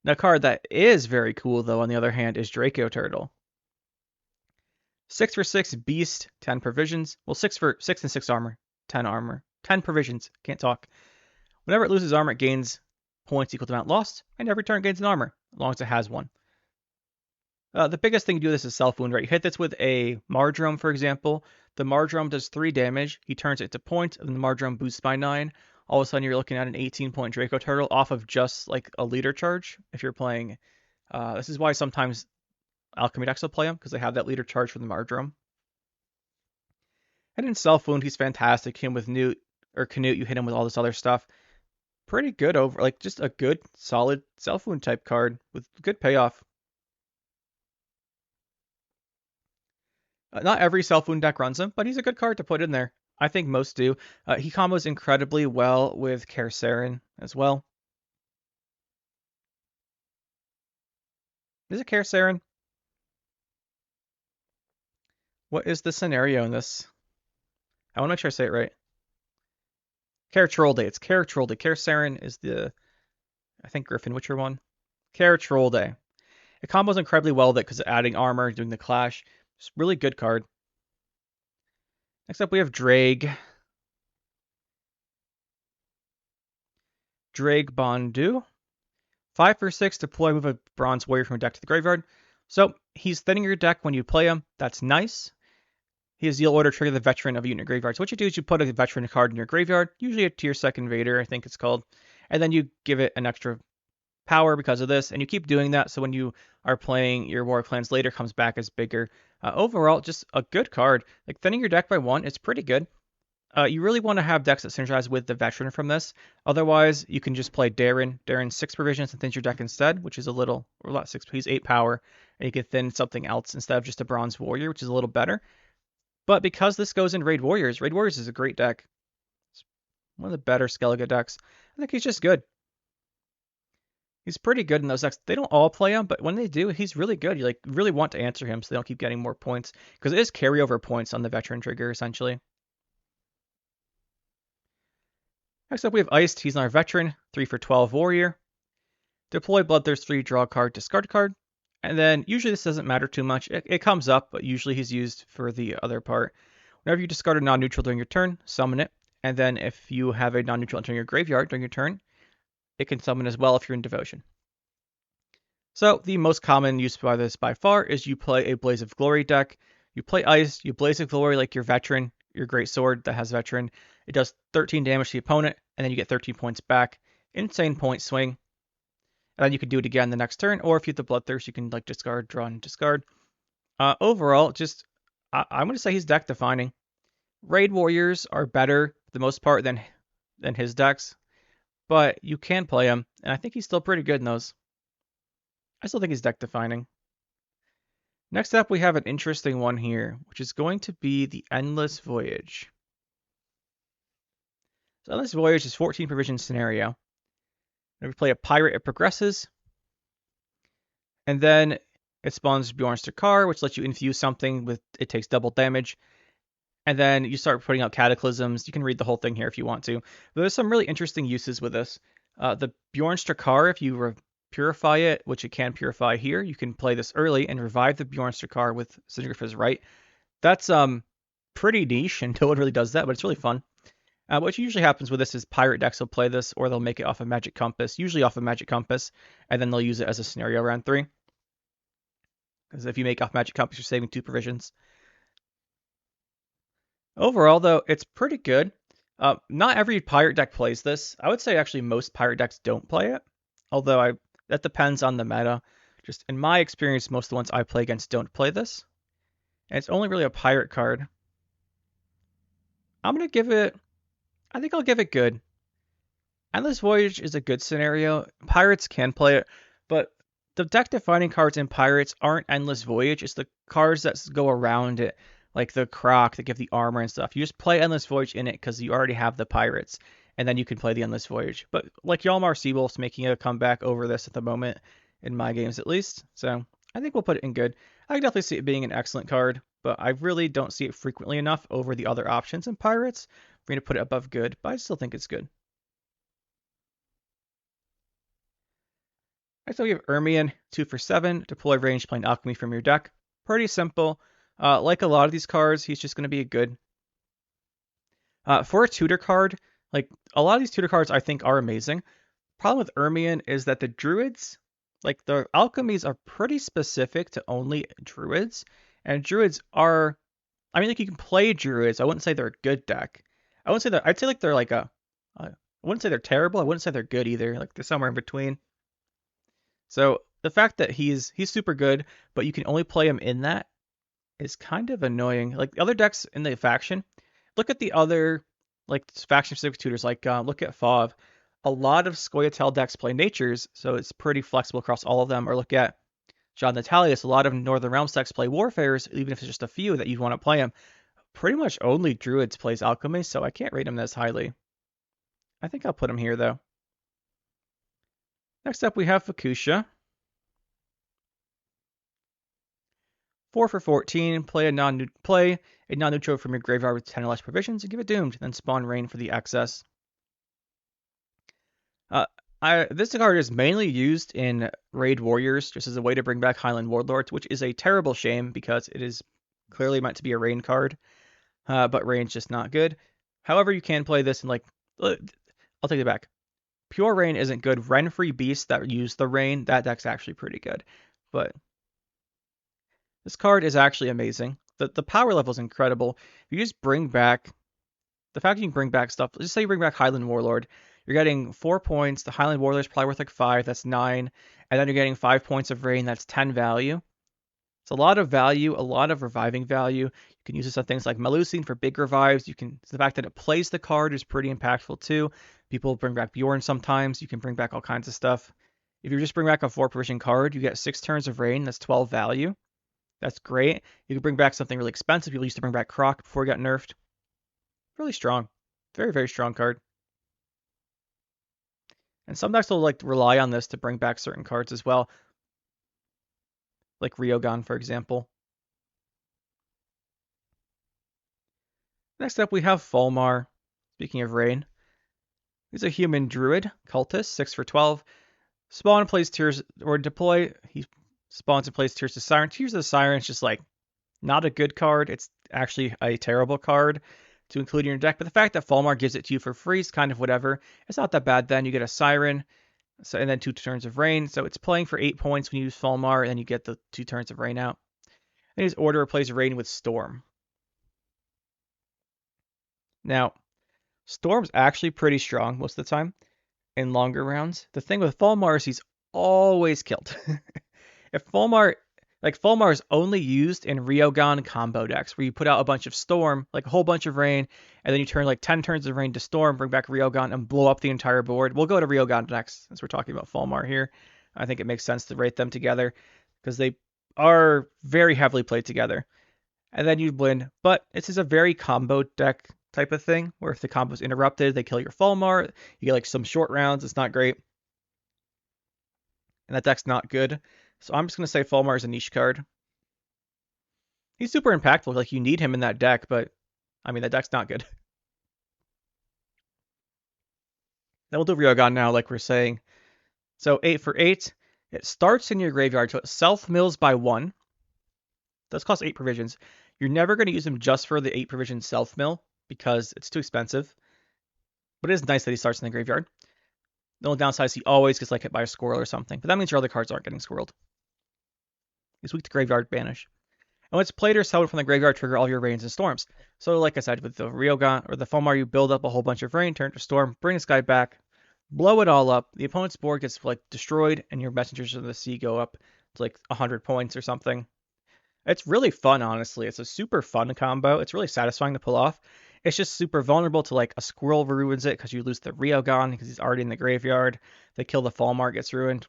Now, a card that is very cool, though, on the other hand, is Draco Turtle. 6 for 6 beast, 10 provisions. Well, 6 for 6 and 6 armor, 10 armor, 10 provisions. Can't talk. Whenever it loses armor, it gains points equal to amount lost, and every turn it gains an armor, as long as it has one. The biggest thing to do this is self-wound, right? You hit this with a Mardrome, for example. The Mardrome does 3 damage. He turns it to points, and the Mardrome boosts by 9. All of a sudden, you're looking at an 18-point Draco Turtle off of just like a leader charge. If you're playing, this is why sometimes Alchemy decks will play him, because they have that leader charge from the Mardrome. And in self-wound, he's fantastic. Him with Newt or Canute, you hit him with all this other stuff. Pretty good over, like just a good, solid self-wound type card with good payoff. Not every self-wound deck runs him, but he's a good card to put in there. I think most do. He combos incredibly well with Carcerin as well. Is it Carcerin? What is the scenario in this? I want to make sure I say it right. Cartrol Day. It's Cartrol Day. Carcerin is the, I think, Griffin Witcher one. Cartrol Day. It combos incredibly well with it because of adding armor, doing the clash. It's a really good card. Next up, we have Drag. Drag Bondu. 5 for 6, deploy, move a Bronze Warrior from your deck to the graveyard. So he's thinning your deck when you play him. That's nice. He has deal order, trigger the veteran of a unit graveyard. So what you do is you put a veteran card in your graveyard, usually a tier 2 Invader, I think it's called, and then you give it an extra power because of this, and you keep doing that, so when you are playing your War Clans later, comes back as bigger. Overall, just a good card. Like, thinning your deck by 1, it's pretty good. You really want to have decks that synergize with the veteran from this. Otherwise, you can just play Darren. Darren's 6 provisions and thins your deck instead, which is a little, or not 6, he's 8 power, and you can thin something else instead of just a Bronze Warrior, which is a little better. But because this goes in Raid Warriors is a great deck. It's one of the better Skellige decks. I think he's just good. He's pretty good in those decks. They don't all play him, but when they do, he's really good. You like really want to answer him so they don't keep getting more points, because it is carryover points on the veteran trigger, essentially. Next up, we have Iced. He's our veteran, 3 for 12 warrior. Deploy Bloodthirst 3, draw a card, discard a card. And then usually this doesn't matter too much. It comes up, but usually he's used for the other part. Whenever you discard a non-neutral during your turn, summon it. And then if you have a non-neutral entering your graveyard during your turn, it can summon as well if you're in Devotion. So the most common use by this by far is you play a Blaze of Glory deck. You play Ice, you Blaze of Glory like your veteran, your great sword that has veteran. It does 13 damage to the opponent, and then you get 13 points back. Insane point swing. And then you can do it again the next turn, or if you have the Bloodthirst, you can like discard, draw, and discard. Overall, just I'm going to say he's deck defining. Raid Warriors are better for the most part than his decks, but you can play him, and I think he's still pretty good in those. I still think he's deck defining. Next up, we have an interesting one here, which is going to be the Endless Voyage. So Endless Voyage is 14 provision scenario. If you play a pirate, it progresses. And then it spawns Bjorn's Car, which lets you infuse something with it takes double damage. And then you start putting out cataclysms. You can read the whole thing here if you want to. But there's some really interesting uses with this. The Bjorn's Car, if you purify it, which it can purify here, you can play this early and revive the Bjorn's Car with Syngrif's Right. That's pretty niche, and no one really does that, but it's really fun. What usually happens with this is pirate decks will play this, or they'll make it off of Magic Compass, usually off of Magic Compass, and then they'll use it as a scenario round 3. Because if you make off Magic Compass, you're saving 2 provisions. Overall, though, it's pretty good. Not every pirate deck plays this. I would say actually most pirate decks don't play it, although that depends on the meta. Just in my experience, most of the ones I play against don't play this. And it's only really a pirate card. I'm going to give it... I think I'll give it good. Endless Voyage is a good scenario. Pirates can play it, but the deck-defining cards in Pirates aren't Endless Voyage. It's the cards that go around it, like the Croc that give the armor and stuff. You just play Endless Voyage in it because you already have the Pirates, and then you can play the Endless Voyage. But like Yalmar Seawolf's making a comeback over this at the moment, in my games at least, so I think we'll put it in good. I can definitely see it being an excellent card, but I really don't see it frequently enough over the other options in Pirates for me to put it above good, but I still think it's good. Next up we have Ermion, 2 for 7, deploy range playing Alchemy from your deck. Pretty simple. Like a lot of these cards, he's just going to be a good. For a tutor card, like a lot of these tutor cards I think are amazing. Problem with Ermion is that the druids, like the alchemies are pretty specific to only druids. And druids are, I mean, like you can play druids. I wouldn't say they're a good deck. I wouldn't say that, I'd say like they're like I wouldn't say they're terrible. I wouldn't say they're good either. Like they're somewhere in between. So the fact that he's super good, but you can only play him in that is kind of annoying. Like the other decks in the faction, look at the other like faction specific tutors. Like look at Fauve. A lot of Scoia'tael decks play natures, so it's pretty flexible across all of them. Or look at John Natalius. A lot of Northern Realms decks play Warfares, even if it's just a few that you want to play them. Pretty much only Druids plays Alchemy, so I can't rate him this highly. I think I'll put him here though. Next up we have Faeshia. 4 for 14, play a non-neutral from your graveyard with 10 or less provisions and give it doomed, then spawn rain for the excess. This card is mainly used in Raid Warriors, just as a way to bring back Highland Warlords, which is a terrible shame because it is clearly meant to be a rain card, but rain's just not good. However, you can play this in like, I'll take it back. Pure Rain isn't good. Ren-free beasts that use the rain, that deck's actually pretty good. But this card is actually amazing. The power level is incredible. If you just bring back, the fact you can bring back stuff, just say you bring back Highland Warlord, you're getting 4 points. The Highland Warlord is probably worth like 5, that's 9. And then you're getting 5 points of rain, that's 10 value. It's a lot of value, a lot of reviving value. You can use this on things like Melusine for big revives. The fact that it plays the card is pretty impactful too. People bring back Bjorn sometimes. You can bring back all kinds of stuff. If you just bring back a 4 provision card, you get 6 turns of rain, that's 12 value. That's great. You can bring back something really expensive. People used to bring back Croc before he got nerfed. Really strong. Very, very strong card. And some decks will like rely on this to bring back certain cards as well. Like Ryogan, for example. Next up we have Fulmar. Speaking of rain. He's a human druid, cultist, 6 for 12. Spawn and plays Tears, or deploy. He spawns and plays Tears of the Siren. Tears of the Siren is just like not a good card. It's actually a terrible card to include in your deck. But the fact that Fulmar gives it to you for free is kind of whatever. It's not that bad then. You get a Siren, and then 2 turns of rain. So it's playing for 8 points when you use Fulmar, and then you get the 2 turns of rain out. And his order plays rain with Storm. Now, Storm's actually pretty strong most of the time in longer rounds. The thing with Fulmar is he's always killed. If Fulmar is only used in Ryogan combo decks, where you put out a bunch of Storm, like a whole bunch of rain, and then you turn like 10 turns of rain to Storm, bring back Ryogan, and blow up the entire board. We'll go to Ryogan next, since we're talking about Fulmar here. I think it makes sense to rate them together, because they are very heavily played together. And then you win, but this is a very combo deck type of thing, where if the combo's interrupted, they kill your Fulmar, you get like some short rounds, it's not great. and that deck's not good. So I'm just going to say Falmar is a niche card. He's super impactful, like you need him in that deck, but I mean, that deck's not good. Then we'll do Ryogon now, like we're saying. So 8 for 8. It starts in your graveyard, so it self-mills by 1. Does cost 8 provisions. You're never going to use him just for the 8 provision self-mill, because it's too expensive. But it is nice that he starts in the graveyard. The only downside is he always gets like hit by a squirrel or something, but that means your other cards aren't getting squirreled. He's weak to graveyard banish. And when it's played or summoned from the graveyard, trigger all your rains and storms. So like I said, with the Ryogon or the Falmar, you build up a whole bunch of rain, turn it to storm, bring this guy back, blow it all up. The opponent's board gets like destroyed, and your messengers of the sea go up to like 100 points or something. It's really fun, honestly. It's a super fun combo. It's really satisfying to pull off. It's just super vulnerable to like a squirrel ruins it because you lose the Ryogon because he's already in the graveyard. They kill the Falmar, gets ruined.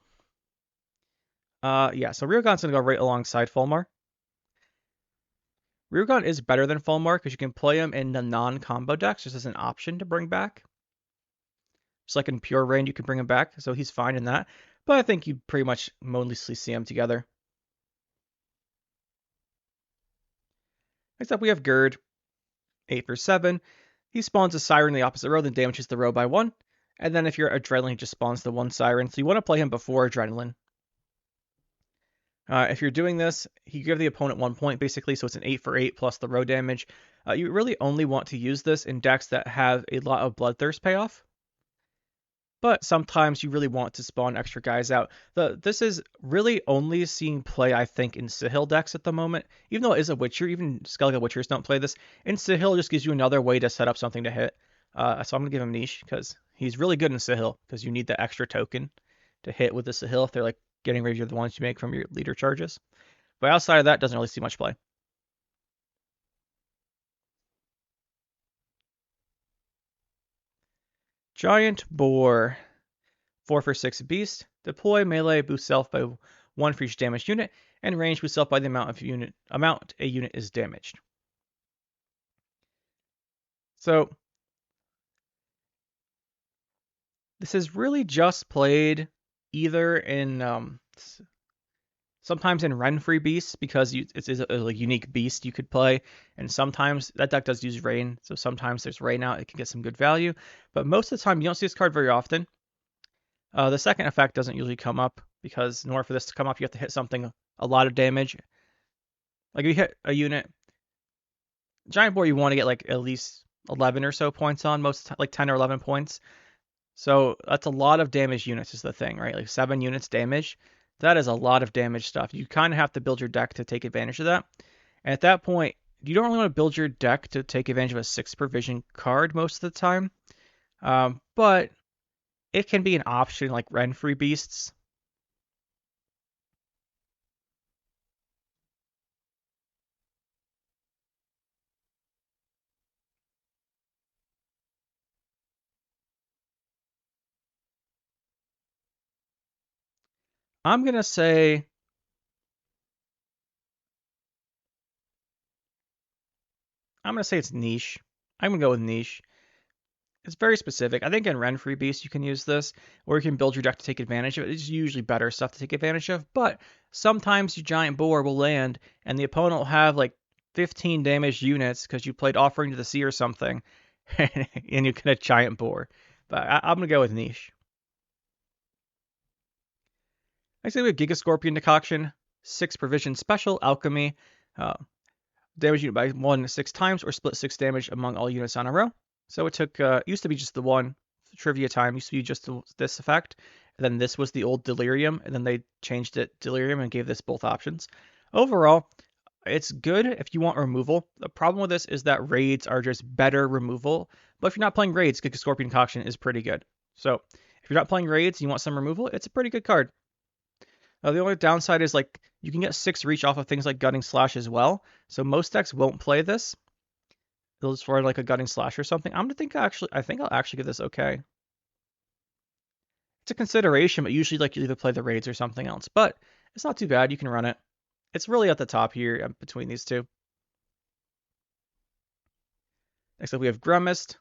Yeah, so Ryogon's gonna go right alongside Falmar. Ryogon is better than Falmar because you can play him in the non-combo decks just as an option to bring back. Just like in Pure Rain, you can bring him back, so he's fine in that. But I think you pretty much mostly see them together. Next up, we have Gird, 8 for 7. He spawns a Siren in the opposite row, then damages the row by 1. And then if you're Adrenaline, he just spawns the 1 Siren. So you want to play him before Adrenaline. If you're doing this, you give the opponent 1 point, basically, so it's an 8 for 8 plus the row damage. You really only want to use this in decks that have a lot of Bloodthirst payoff. But sometimes you really want to spawn extra guys out. This is really only seeing play, I think, in Sahil decks at the moment. Even though it is a Witcher, even Skellige Witchers don't play this. In Sahil, just gives you another way to set up something to hit. So I'm going to give him Niche, because he's really good in Sahil, because you need the extra token to hit with the Sahil if they're like getting rid of the ones you make from your leader charges. But outside of that, doesn't really see much play. Giant Boar, 4 for 6 beast. Deploy melee, boost self by 1 for each damaged unit, and range boost self by the amount a unit is damaged. So this is really just played either in sometimes in Rain-free beasts, because it's a unique beast you could play, and sometimes that deck does use Rain, so sometimes there's Rain out, it can get some good value, but most of the time you don't see this card very often. The second effect doesn't usually come up, because in order for this to come up, you have to hit something a lot of damage. Like if you hit a unit, Giant Boar, you want to get like at least 11 or so points on, like 10 or 11 points. So that's a lot of damage units is the thing, right? Like 7 units damage. That is a lot of damage stuff. You kind of have to build your deck to take advantage of that. And at that point, you don't really want to build your deck to take advantage of a 6 provision card most of the time. But it can be an option like Rain-free beasts. I'm going to say it's niche. I'm going to go with niche. It's very specific. I think in Rain-free beasts you can use this, or you can build your deck to take advantage of it. It's usually better stuff to take advantage of, but sometimes your Giant Boar will land, and the opponent will have like 15 damaged units because you played Offering to the Sea or something, and you get a Giant Boar. But I'm going to go with niche. I say we have Giga Scorpion Decoction, 6 provision special, alchemy, damage unit by 1 6 times, or split 6 damage among all units on a row. So it took, used to be just the one trivia time, used to be just this effect. And then this was the old Delirium, and then they changed it Delirium and gave this both options. Overall, it's good if you want removal. The problem with this is that raids are just better removal. But if you're not playing raids, Giga Scorpion Decoction is pretty good. So if you're not playing raids, you want some removal, it's a pretty good card. The only downside is like you can get 6 reach off of things like Gutting Slash as well. So most decks won't play this. They'll just for like a Gutting Slash or something. I think I'll actually give this okay. It's a consideration, but usually like you either play the raids or something else. But it's not too bad. You can run it. It's really at the top here between these two. Next up we have Grummist.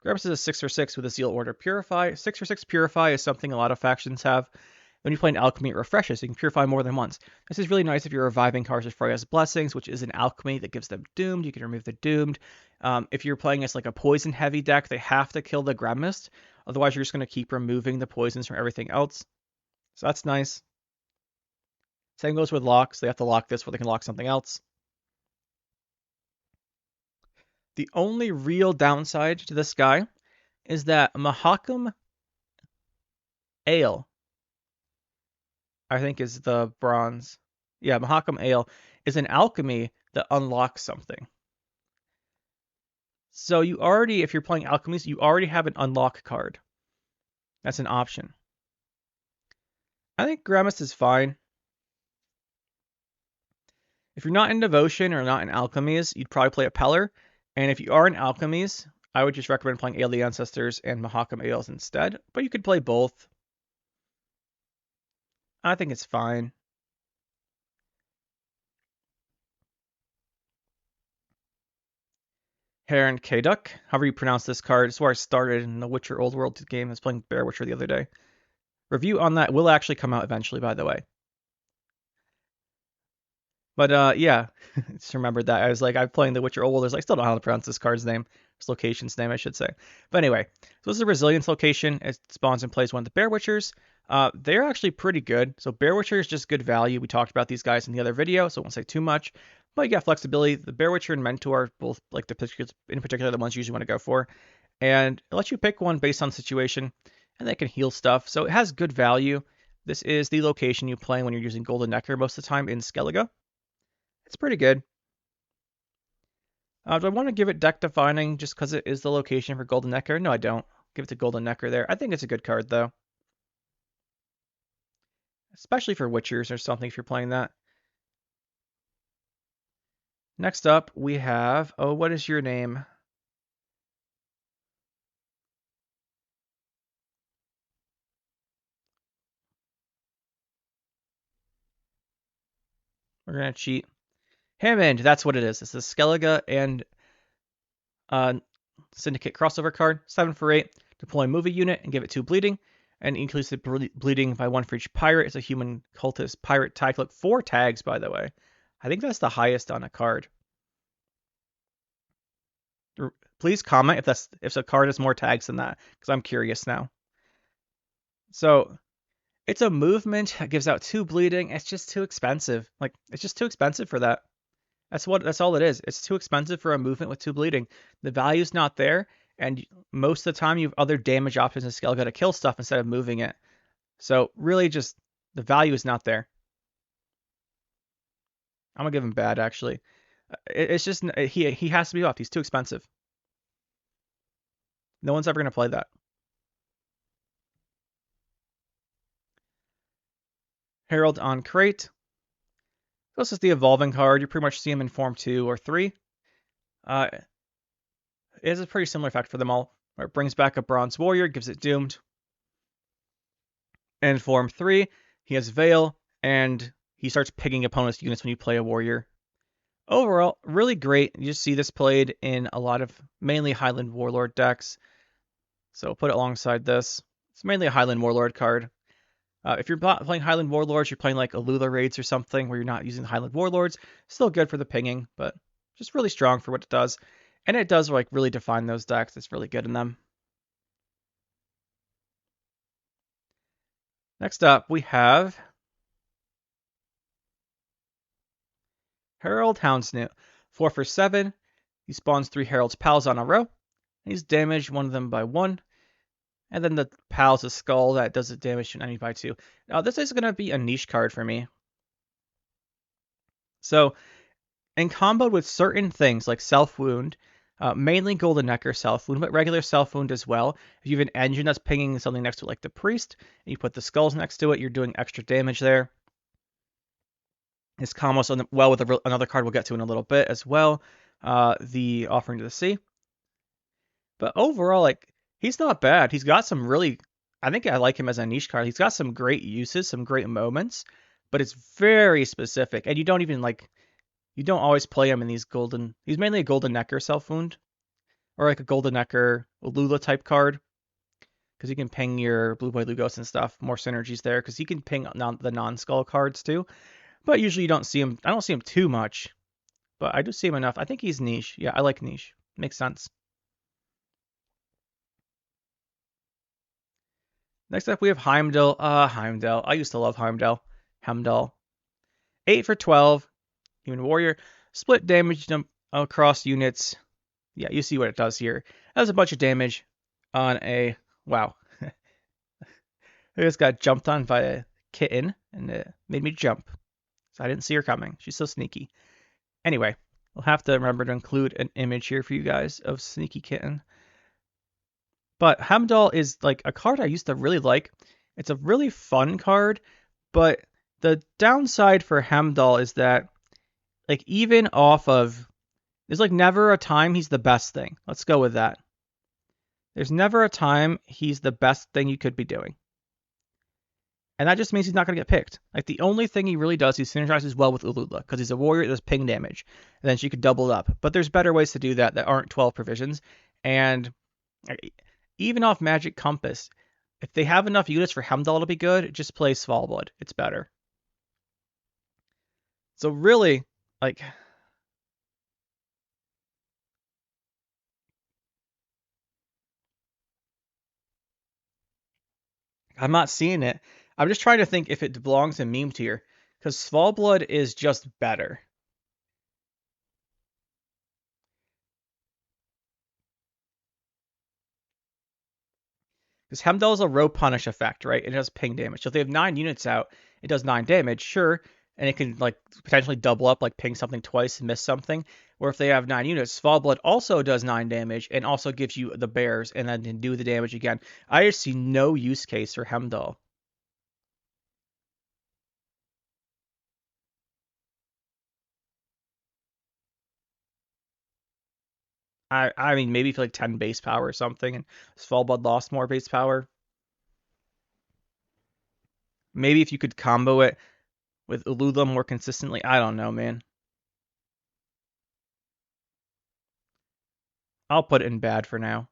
Grummist is a 6 for 6 with a Zeal Order Purify. 6 for 6 Purify is something a lot of factions have. When you play an alchemy, it refreshes, so you can purify more than once. This is really nice if you're reviving cards with Freya's Blessings, which is an alchemy that gives them doomed. You can remove the doomed. If you're playing as like a poison heavy deck, they have to kill the Gremist. Otherwise, you're just going to keep removing the poisons from everything else. So that's nice. Same goes with locks. They have to lock this before they can lock something else. The only real downside to this guy is that Mahakam Ale, I think is the bronze. Yeah, Mahakam Ale is an alchemy that unlocks something. So you already, if you're playing alchemies, you already have an unlock card. That's an option. I think Gremist is fine. If you're not in Devotion or not in Alchemies, you'd probably play a Peller. And if you are in Alchemies, I would just recommend playing Ale of the Ancestors and Mahakam Ales instead. But you could play both. I think it's fine. Heron K-Duck, however you pronounce this card. It's where I started in the Witcher Old World game. I was playing Bear Witcher the other day. Review on that will actually come out eventually, by the way. But yeah, just remembered that. I was like, I'm playing the Witcher Old World. I still don't know how to pronounce this card's name. This location's name, I should say. But anyway, so this is a Resilience location. It spawns and plays one of the Bear Witchers. They're actually pretty good. So Bear Witcher is just good value. We talked about these guys in the other video, so I won't say too much. But you got flexibility. The Bear Witcher and Mentor are both like in particular the ones you usually want to go for. And it lets you pick one based on the situation, and they can heal stuff. So it has good value. This is the location you play when you're using Golden Necker most of the time in Skellige. It's pretty good. Do I want to give it deck defining just because it is the location for Golden Necker? No, I don't. Give it to Golden Necker there. I think it's a good card, though. Especially for Witchers or something if you're playing that. Next up, we have... Oh, what is your name? We're going to cheat. Hamond, that's what it is. It's a Skellige and Syndicate crossover card. 7 for 8. Deploy movie unit and give it 2 bleeding. And increase the bleeding by 1 for each pirate. It's a human cultist pirate tag. Look, 4 tags, by the way. I think that's the highest on a card. Please comment if a card has more tags than that, because I'm curious now. So it's a movement that gives out 2 bleeding. It's just too expensive. Like, it's just too expensive for that. That's all it is. It's too expensive for a movement with 2 bleeding. The value's not there, and most of the time you have other damage options in Skellige to kill stuff instead of moving it. So really just the value is not there. I'm gonna give him bad actually. It's just he has to be off. He's too expensive. No one's ever gonna play that. Herald on Crate. This is the evolving card. You pretty much see him in form 2 or 3. It has a pretty similar effect for them all. It brings back a Bronze Warrior, gives it Doomed. In form 3, he has Veil, and he starts picking opponents' units when you play a Warrior. Overall, really great. You just see this played in a lot of mainly Highland Warlord decks. So put it alongside this. It's mainly a Highland Warlord card. If you're playing Highland Warlords, you're playing like Alula raids or something where you're not using the Highland Warlords. Still good for the pinging, but just really strong for what it does. And it does like really define those decks. It's really good in them. Next up, we have Heral Hound. 4 for 7. He spawns 3 Herald's Pals on a row. He's damaged one of them by 1. And then the Pal's a skull that does the damage to an enemy by 2. Now, this is going to be a niche card for me. So, in combo with certain things like Self Wound, mainly Golden Necker Self Wound, but regular Self Wound as well. If you have an engine that's pinging something next to it like the Priest, and you put the skulls next to it, you're doing extra damage there. This combos well with another card we'll get to in a little bit as well, the Offering to the Sea. But overall, like, he's not bad. He's got some really, I think I like him as a niche card. He's got some great uses, some great moments, but it's very specific. And you don't even you don't always play him in these he's mainly a Golden Necker Self Wound, or like a Golden Necker Alula type card. because you can ping your Blue Boy Lugos and stuff. More synergies there because he can ping the non-skull cards too. But usually you don't see him. I don't see him too much, but I do see him enough. I think he's niche. Yeah, I like niche. Makes sense. Next up, we have Heimdall. Heimdall. I used to love Heimdall. Heimdall. 8 for 12. Human Warrior. Split damage across units. Yeah, you see what it does here. That was a bunch of damage on a... Wow. I just got jumped on by a kitten, and it made me jump. So I didn't see her coming. She's so sneaky. Anyway, we'll have to remember to include an image here for you guys of Sneaky Kitten. But Heimdall is like a card I used to really like. It's a really fun card, but the downside for Heimdall is that, like, even off of... There's, like, never a time he's the best thing. Let's go with that. There's never a time he's the best thing you could be doing. And that just means he's not going to get picked. Like, the only thing he really does, he synergizes well with Alula, because he's a warrior that does ping damage. And then she could double up. But there's better ways to do that that aren't 12 provisions. And even off Magic Compass, if they have enough units for Heimdall to be good, just play Svalbard. It's better. So really, like... I'm not seeing it. I'm just trying to think if it belongs in meme tier. Because Svalbard is just better. Because Heimdall is a row punish effect, right? It does ping damage. So if they have 9 units out, it does 9 damage, sure. And it can like potentially double up, like ping something twice and miss something. Or if they have 9 units, Svalbard also does 9 damage and also gives you the bears and then can do the damage again. I just see no use case for Heimdall. I mean, maybe for like 10 base power or something, and Svalbard lost more base power. Maybe if you could combo it with Alula more consistently. I don't know, man. I'll put it in bad for now.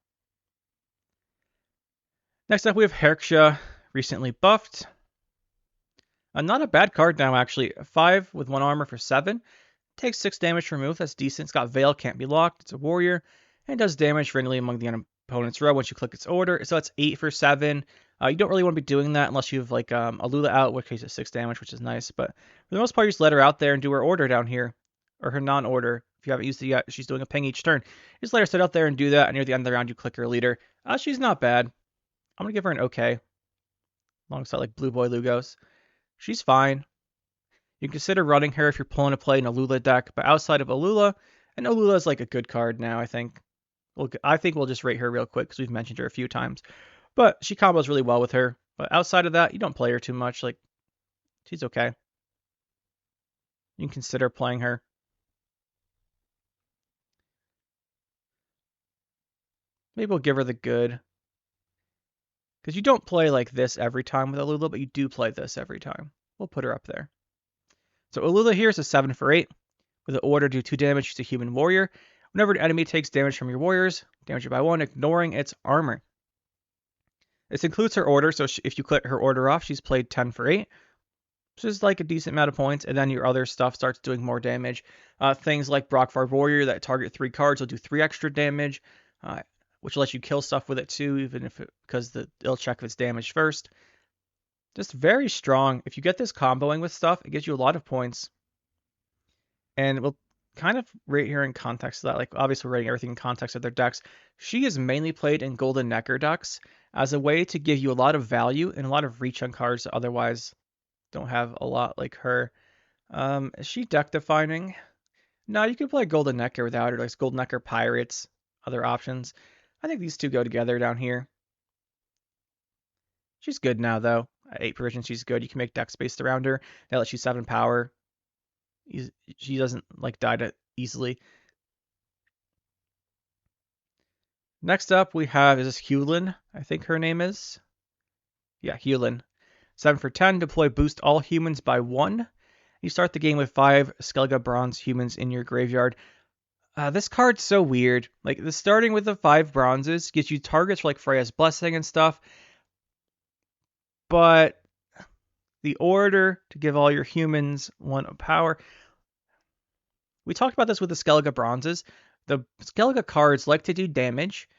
Next up, we have Hersha, recently buffed. Not a bad card now, actually. 5 with 1 armor for 7. Takes 6 damage per move. That's decent. It's got Veil, can't be locked. It's a warrior. And does damage randomly among the opponent's row once you click its order. So that's 8 for 7. You don't really want to be doing that unless you have like Alula out, which case it's 6 damage, which is nice. But for the most part, you just let her out there and do her order down here. Or her non-order. If you haven't used it yet, she's doing a ping each turn. Just let her sit out there and do that. And near the end of the round, you click her leader. She's not bad. I'm going to give her an okay. Alongside like Blue Boy Lugos. She's fine. You can consider running her if you're pulling a play in a Alula deck, but outside of Alula, and Alula is like a good card now, I think. I think we'll just rate her real quick because we've mentioned her a few times. But she combos really well with her. But outside of that, you don't play her too much. Like, she's okay. You can consider playing her. Maybe we'll give her the good. Because you don't play like this every time with Alula, but you do play this every time. We'll put her up there. So Alula here is a 7 for 8. With an order, do 2 damage to Human Warrior. Whenever an enemy takes damage from your warriors, damage it by 1, ignoring its armor. This includes her order, so if you click her order off, she's played 10 for 8. Which is like a decent amount of points, and then your other stuff starts doing more damage. Things like Brockvar Warrior that target 3 cards will do 3 extra damage, which will let you kill stuff with it too, even if because it'll check if it's damaged first. Just very strong. If you get this comboing with stuff, it gives you a lot of points. And we'll kind of rate here in context of that. Like, obviously, we're rating everything in context of their decks. She is mainly played in Golden Necker decks as a way to give you a lot of value and a lot of reach on cards that otherwise don't have a lot like her. Is she deck defining? No, you can play Golden Necker without her. Like Golden Necker Pirates, other options. I think these two go together down here. She's good now, though. At 8 provision, she's good. You can make decks based around her. Now that she's 7 power, she doesn't like die to easily. Next up, we have, is this Hulen? I think her name is. Yeah, Hulen. 7 for 10. Deploy boost all humans by 1. You start the game with 5 Skellige bronze humans in your graveyard. This card's so weird. Like, the starting with the 5 bronzes gives you targets for like Freya's Blessing and stuff, but the order to give all your humans 1 power. We talked about this with the Skellige bronzes. The Skellige cards like to do damage,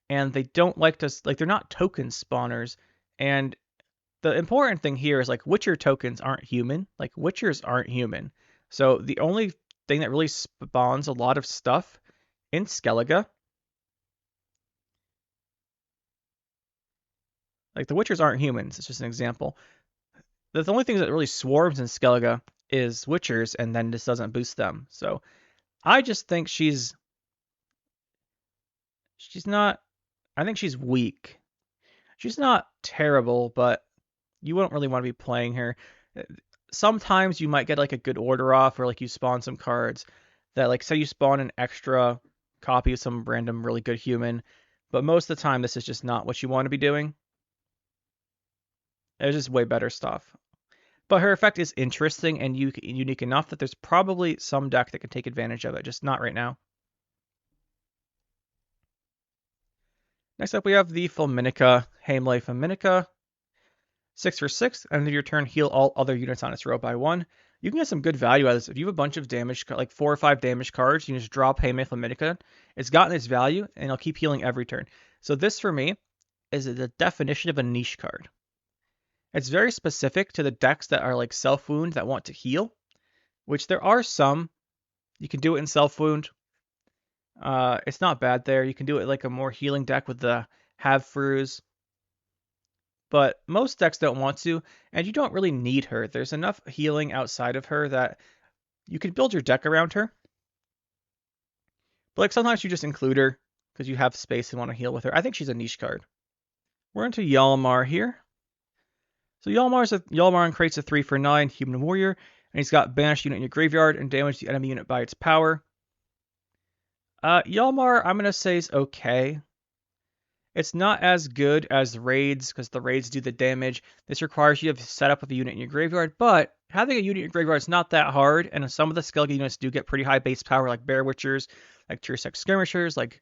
and they don't like to, like, they're not token spawners. And the important thing here is, like, Witcher tokens aren't human. Like, Witchers aren't human. So the only thing that really spawns a lot of stuff in Skellige, like, the Witchers aren't humans. It's just an example. The only thing that really swarms in Skellige is Witchers, and then this doesn't boost them. So I just think she's not, I think she's weak. She's not terrible, but you wouldn't really want to be playing her. Sometimes you might get like a good order off, or like you spawn some cards that, like, say you spawn an extra copy of some random really good human, but most of the time this is just not what you want to be doing. There's just way better stuff. But her effect is interesting and unique enough that there's probably some deck that can take advantage of it, just not right now. Next up, we have the Fmin Hlay. 6 for 6, end of your turn, heal all other units on its row by 1. You can get some good value out of this. If you have a bunch of damage, like 4 or 5 damage cards, you can just drop Hlay. It's gotten its value, and it'll keep healing every turn. So this, for me, is the definition of a niche card. It's very specific to the decks that are like self-wound that want to heal, which there are some. You can do it in self-wound. It's not bad there. You can do it like a more healing deck with the Have-Frus. But most decks don't want to, and you don't really need her. There's enough healing outside of her that you can build your deck around her. But like sometimes you just include her because you have space and want to heal with her. I think she's a niche card. We're into Hjalmar here. So Hjalmar creates a 3 for 9 human warrior, and he's got banished unit in your graveyard and damage the enemy unit by its power. Hjalmar, I'm gonna say, is okay. It's not as good as raids, because the raids do the damage. This requires you to set up with a unit in your graveyard, but having a unit in your graveyard is not that hard, and some of the Skellige units do get pretty high base power, like Bear Witchers, like Tier 6 Skirmishers, like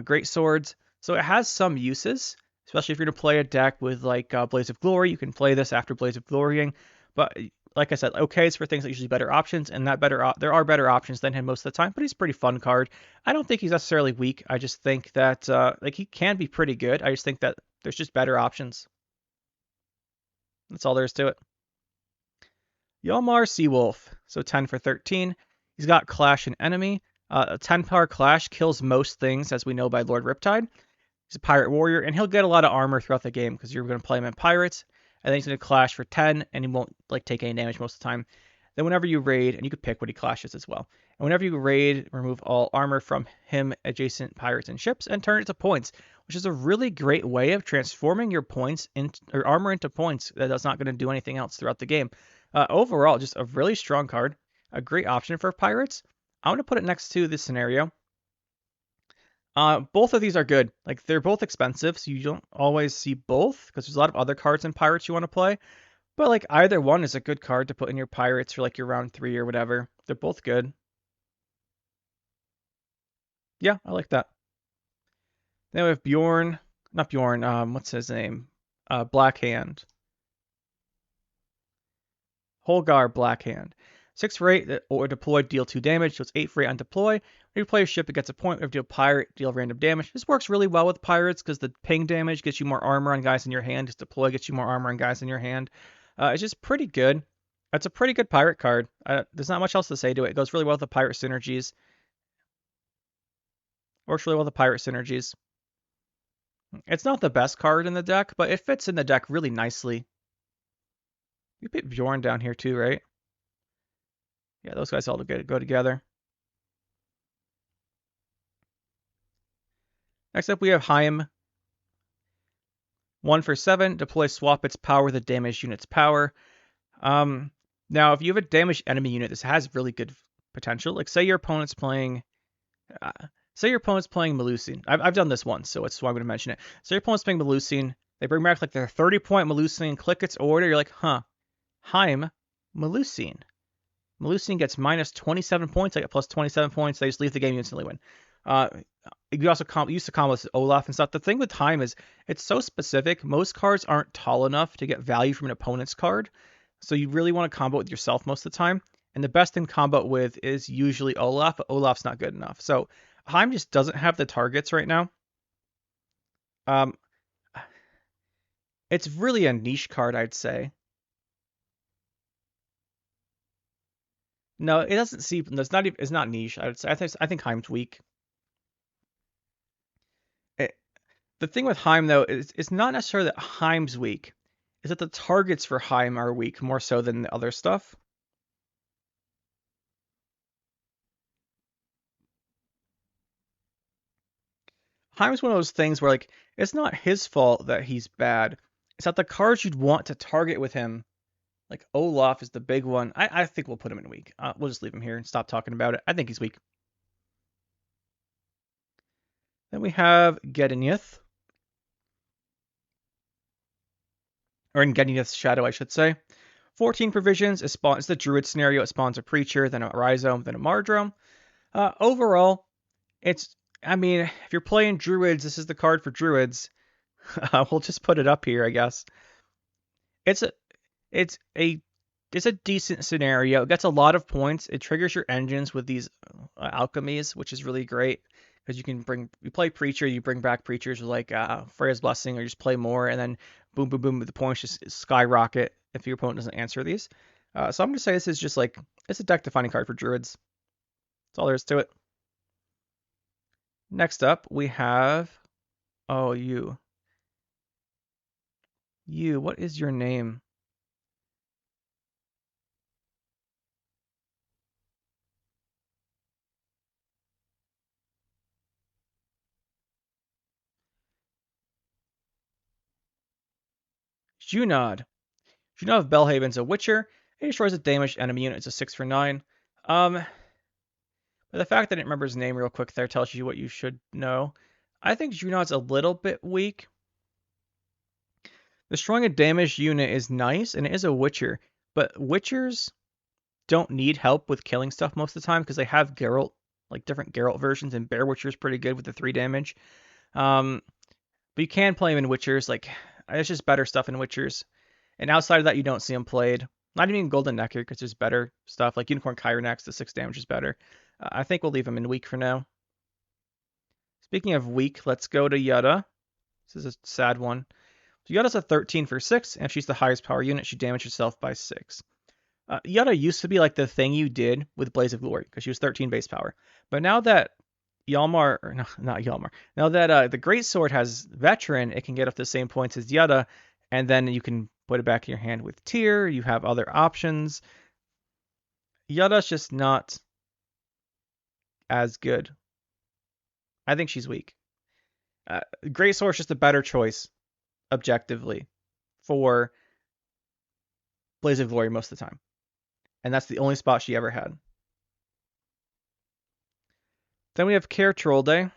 Great Swords. So it has some uses, especially if you're going to play a deck with like Blaze of Glory. You can play this after Blaze of Glorying, but like I said, okay, it's for things that usually better options, and there are better options than him most of the time, but he's a pretty fun card. I don't think he's necessarily weak. I just think that like he can be pretty good. I just think that there's just better options. That's all there is to it. Hjalmar Seawolf, so 10 for 13. He's got Clash and Enemy. A 10 power Clash kills most things, as we know by Lord Riptide. He's a pirate warrior, and he'll get a lot of armor throughout the game because you're going to play him in pirates. And then he's going to clash for 10, and he won't like take any damage most of the time. Then whenever you raid, and you could pick what he clashes as well. And whenever you raid, remove all armor from him, adjacent pirates and ships, and turn it to points, which is a really great way of transforming your points or armor into points that's not going to do anything else throughout the game. Overall, just a really strong card, a great option for pirates. I'm going to put it next to this scenario. Both of these are good. Like, they're both expensive, so you don't always see both, because there's a lot of other cards in Pirates you want to play. But, like, either one is a good card to put in your Pirates for, like, your round 3 or whatever. They're both good. Yeah, I like that. Then we have what's his name? Blackhand. Holgar Blackhand. 6 for 8, or deploy, deal 2 damage, so it's 8 for 8 on deploy. When you play a ship, it gets a point. If you do a pirate, deal random damage. This works really well with pirates because the ping damage gets you more armor on guys in your hand. Just deploy gets you more armor on guys in your hand. It's just pretty good. It's a pretty good pirate card. There's not much else to say to it. It goes really well with the pirate synergies. Works really well with the pirate synergies. It's not the best card in the deck, but it fits in the deck really nicely. You put Bjorn down here too, right? Yeah, those guys all go together. Next up, we have Haim. 1 for 7. Deploy, swap its power with a damaged unit's power. Now, if you have a damaged enemy unit, this has really good potential. Like, say your opponent's playing Melusine. I've done this once, so that's why I'm going to mention it. Say your opponent's playing Melusine. They bring back like their 30-point Melusine, click its order. You're like, huh, Haim Melusine. Melusine gets minus 27 points. I get plus 27 points. They just leave the game, you instantly win. You also used to combo with Olaf and stuff. The thing with Time is it's so specific. Most cards aren't tall enough to get value from an opponent's card. So you really want to combo with yourself most of the time. And the best thing to combo with is usually Olaf, but Olaf's not good enough. So Heim just doesn't have the targets right now. It's really a niche card, I'd say. No, it doesn't see. It's not niche. I would say. I think Heim's weak. The thing with Heim though is it's not necessarily that Heim's weak. It's that the targets for Heim are weak more so than the other stuff. Heim's one of those things where like it's not his fault that he's bad. It's that the cards you'd want to target with him, like Olaf is the big one. I think we'll put him in weak. We'll just leave him here and stop talking about it. I think he's weak. Then we have Gedenieth. Or in Gedenieth's shadow, I should say. 14 provisions. It's the druid scenario. It spawns a preacher, then a rhizome, then a mardrome. Overall, I mean, if you're playing druids, this is the card for druids. We'll just put it up here, I guess. It's a decent scenario. It gets a lot of points. It triggers your engines with these alchemies, which is really great because you play preacher, you bring back preachers with like Freya's Blessing, or you just play more, and then boom, boom, boom, the points just skyrocket if your opponent doesn't answer these. So I'm gonna say this is just like it's a deck defining card for druids. That's all there is to it. Next up, we have you. What is your name? Junod. Junod of Belhaven's a Witcher. It destroys a damaged enemy unit. It's a 6 for 9. But the fact that I didn't remember his name real quick there tells you what you should know. I think Junod's a little bit weak. Destroying a damaged unit is nice, and it is a Witcher. But Witchers don't need help with killing stuff most of the time because they have Geralt, like different Geralt versions, and Bear Witcher's pretty good with the 3 damage. But you can play him in Witchers. Like, there's just better stuff in Witchers. And outside of that, you don't see him played. Not even Golden Necker, because there's better stuff. Like Unicorn Kyronax, the 6 damage is better. I think we'll leave him in weak for now. Speaking of weak, let's go to Yutta. This is a sad one. So Yutta's a 13 for 6, and if she's the highest power unit, she damages herself by 6. Yutta used to be like the thing you did with Blaze of Glory, because she was 13 base power. But now that Hjalmar, or no, not Hjalmar, now that the Greatsword has Veteran, it can get up to the same points as Yutta, and then you can put it back in your hand with Tyr. You have other options. Yutta's just not as good. I think she's weak. Greatsword's just a better choice, objectively, for Blaze of Glory most of the time. And that's the only spot she ever had. Then we have Cartrol Day.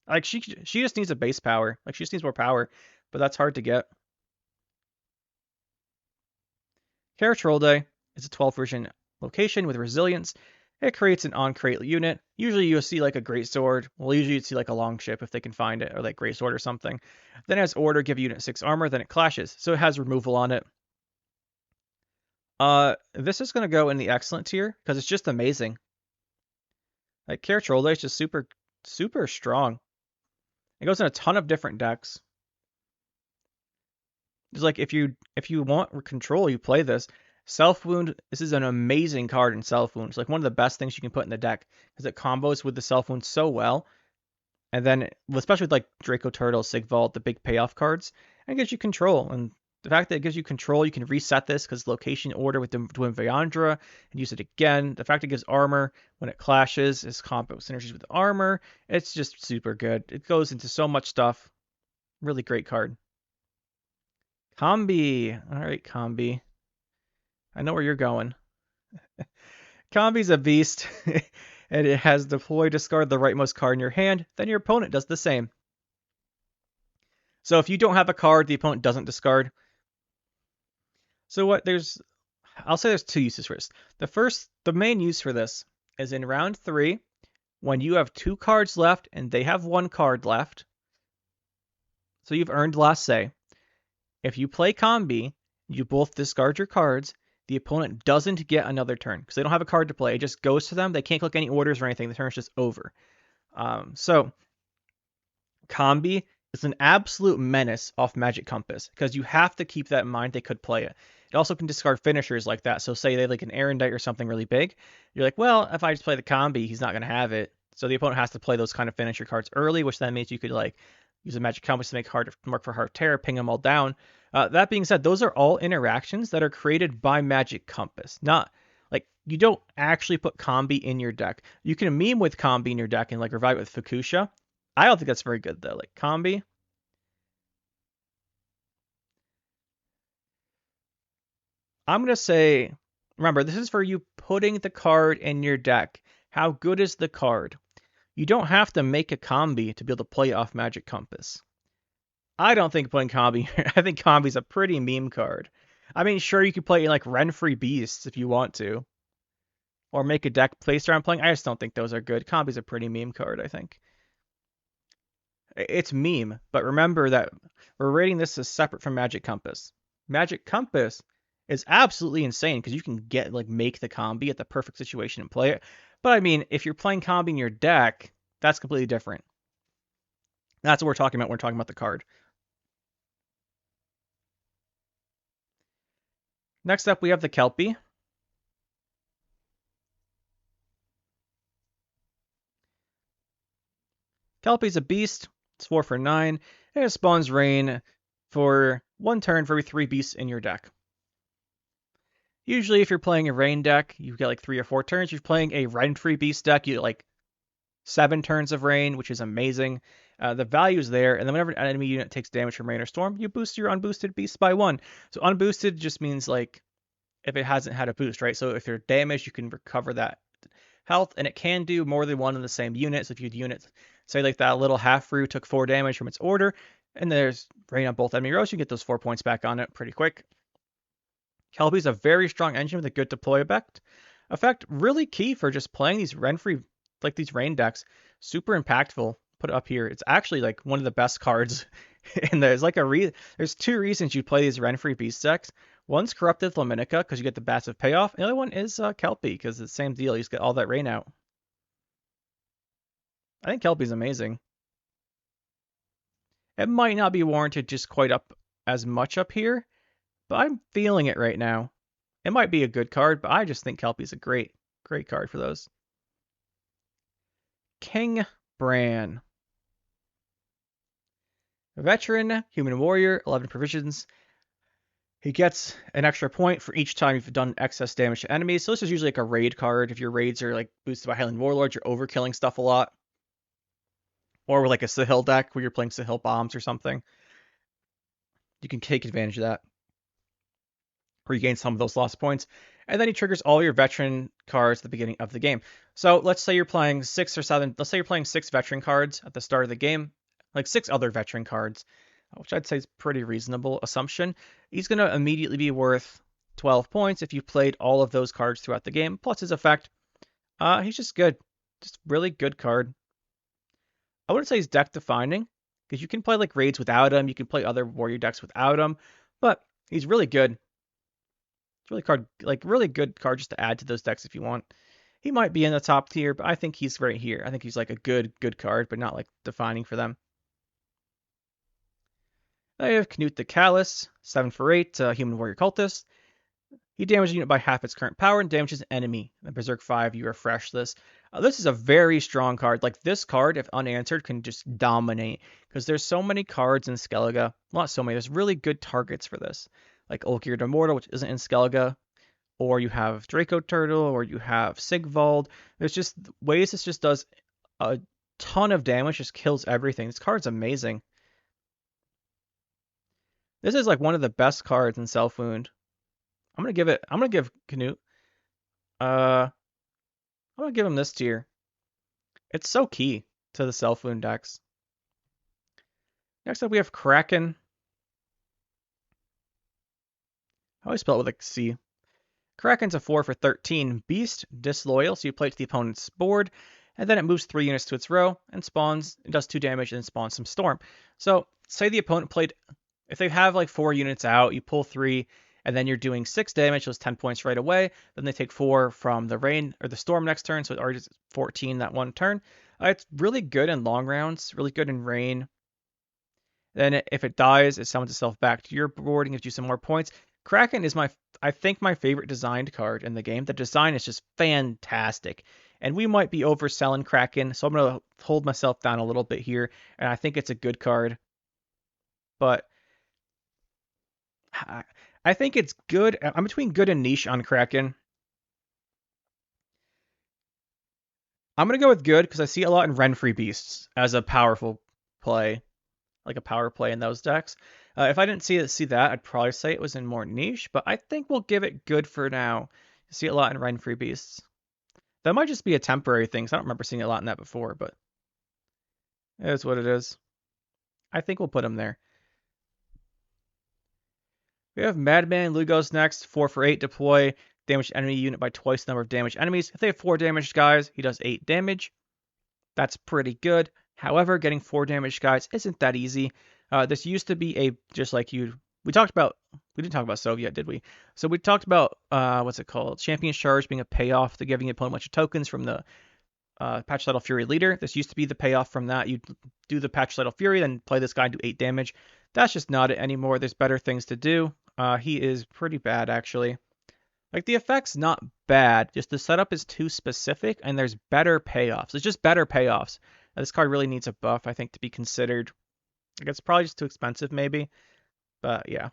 Like, she just needs a base power. Like, she just needs more power, but that's hard to get. Cartrol Day is a 12 version location with resilience. It creates an on-crate unit. Usually you'll see like a Greatsword. Well, usually you'd see like a Longship if they can find it, or like Greatsword or something. Then it has Order, give unit 6 armor, then it clashes. So it has removal on it. This is going to go in the excellent tier because it's just amazing. Like Cartrol Day is just super, super strong. It goes in a ton of different decks. It's like if you want control, you play this. Self Wound, this is an amazing card in Self Wound. It's like one of the best things you can put in the deck because it combos with the Self Wound so well. And then, especially with like Draco Turtle, Sigvald, the big payoff cards, it gives you control. And the fact that it gives you control, you can reset this because location order with Dwin Vyandra and use it again. The fact it gives armor when it clashes is combo synergies with armor. It's just super good. It goes into so much stuff. Really great card. Combi. All right, Combi. I know where you're going. Combi's a beast, and it has deploy, discard the rightmost card in your hand, then your opponent does the same. So if you don't have a card, the opponent doesn't discard. So what? I'll say there's two uses for this. The main use for this is in round 3, when you have 2 cards left and they have 1 card left. So you've earned last say. If you play combi, you both discard your cards. The opponent doesn't get another turn because they don't have a card to play. It just goes to them. They can't click any orders or anything. The turn's just over. So combi is an absolute menace off Magic Compass because you have to keep that in mind. They could play it. It also can discard finishers like that. So say they have like an Erendite or something really big. You're like, well, if I just play the combi, he's not going to have it. So the opponent has to play those kind of finisher cards early, which then means you could like use a Magic Compass to make mark for Heart of Terror, ping them all down. That being said, those are all interactions that are created by Magic Compass. Not like you don't actually put combi in your deck. You can meme with combi in your deck and like revive it with Fukusha. I don't think that's very good though. Like combi. I'm going to say, remember, this is for you putting the card in your deck. How good is the card? You don't have to make a combi to be able to play off Magic Compass. I don't think playing combi, I think combi's a pretty meme card. I mean, sure, you could play like Renfree Beasts if you want to. Or make a deck based around playing. I just don't think those are good. Combi's a pretty meme card, I think. It's meme, but remember that we're rating this as separate from Magic Compass. Magic Compass is absolutely insane because you can get like make the combi at the perfect situation and play it. But I mean, if you're playing combi in your deck, that's completely different. That's what we're talking about when we're talking about the card. Next up, we have the Kelpie. Kelpie's a beast. It's 4 for 9. And it spawns rain for 1 turn for every 3 beasts in your deck. Usually, if you're playing a rain deck, you get like 3 or 4 turns. If you're playing a Renfree beast deck, you get like 7 turns of rain, which is amazing. The value is there, and then whenever an enemy unit takes damage from rain or storm, you boost your unboosted beast by 1. So unboosted just means like if it hasn't had a boost, right? So if you're damaged, you can recover that health, and it can do more than 1 in the same unit. So if you units, say like that little half brew took 4 damage from its order, and there's rain on both enemy rows, you get those 4 points back on it pretty quick. Kelpie's a very strong engine with a good deploy effect. Really key for just playing these Renfree, like these rain decks. Super impactful. Put it up here. It's actually like one of the best cards. And there's like there's 2 reasons you play these Renfree beast decks. One's Corrupted Flaminica because you get the massive payoff. And the other one is Kelpie because it's the same deal. You just get all that rain out. I think Kelpie's amazing. It might not be warranted just quite up as much up here, but I'm feeling it right now. It might be a good card, but I just think Kelpie's a great card for those. King Bran. Veteran, human warrior, 11 provisions. He gets an extra point for each time you've done excess damage to enemies. So this is usually like a raid card. If your raids are like boosted by Highland Warlords, you're overkilling stuff a lot. Or with like a Sahil deck where you're playing Sahil bombs or something. You can take advantage of that. Or you gain some of those lost points. And then he triggers all your veteran cards at the beginning of the game. So let's say you're playing 6 or 7. Let's say you're playing 6 veteran cards at the start of the game. Like 6 other veteran cards, which I'd say is pretty reasonable assumption. He's going to immediately be worth 12 points if you played all of those cards throughout the game, plus his effect. He's just good. Just really good card. I wouldn't say he's deck defining, because you can play like raids without him, you can play other warrior decks without him, but he's really good. Really good card just to add to those decks if you want. He might be in the top tier, but I think he's right here. I think he's like a good card, but not like defining for them. I have Knut the Callous, 7 for 8, Human Warrior Cultist. He damages a unit by half its current power and damages an enemy. Then Berserk 5, you refresh this. This is a very strong card. Like this card, if unanswered, can just dominate. Because there's so many cards in Skellige. Well, not so many. There's really good targets for this. Like Olgierd Immortal, which isn't in Skellige. Or you have Draco Turtle, or you have Sigvald. There's just ways this just does a ton of damage, just kills everything. This card's amazing. This is like one of the best cards in Self Wound. I'm gonna give Knut. I'm gonna give him this tier. It's so key to the Self Wound decks. Next up we have Kraken. I always spell it with a C. Kraken's a 4 for 13 beast, disloyal, so you play it to the opponent's board, and then it moves 3 units to its row and spawns, it does 2 damage and spawns some storm. So say the opponent played, if they have like 4 units out, you pull 3, and then you're doing 6 damage, those 10 points right away. Then they take 4 from the rain or the storm next turn, so it already is 14 that one turn. It's really good in long rounds, really good in rain. Then if it dies, it summons itself back to your board and gives you some more points. Kraken is I think my favorite designed card in the game. The design is just fantastic. And we might be overselling Kraken, so I'm going to hold myself down a little bit here. And I think it's a good card. But I think it's good. I'm between good and niche on Kraken. I'm going to go with good because I see a lot in Renfree Beasts as a powerful play. Like a power play in those decks. If I didn't see that, I'd probably say it was in more niche, but I think we'll give it good for now. You see a lot in Renfree Beasts. That might just be a temporary thing, so I don't remember seeing a lot in that before, but it is what it is. I think we'll put him there. We have Madman Lugos next, 4 for 8 deploy, damage enemy unit by twice the number of damaged enemies. If they have 4 damaged guys, he does 8 damage. That's pretty good. However, getting 4 damage guys isn't that easy. This used to be just like we didn't talk about Soviet, did we? So we talked about, what's it called? Champion's Charge being a payoff to giving your opponent a bunch of tokens from the Patch Title Fury leader. This used to be the payoff from that. You do the Patch Title Fury, then play this guy and do 8 damage. That's just not it anymore. There's better things to do. He is pretty bad, actually. Like, the effect's not bad, just the setup is too specific, and there's better payoffs. It's just better payoffs. Now, this card really needs a buff, I think, to be considered. Like, it's probably just too expensive, maybe. But, yeah.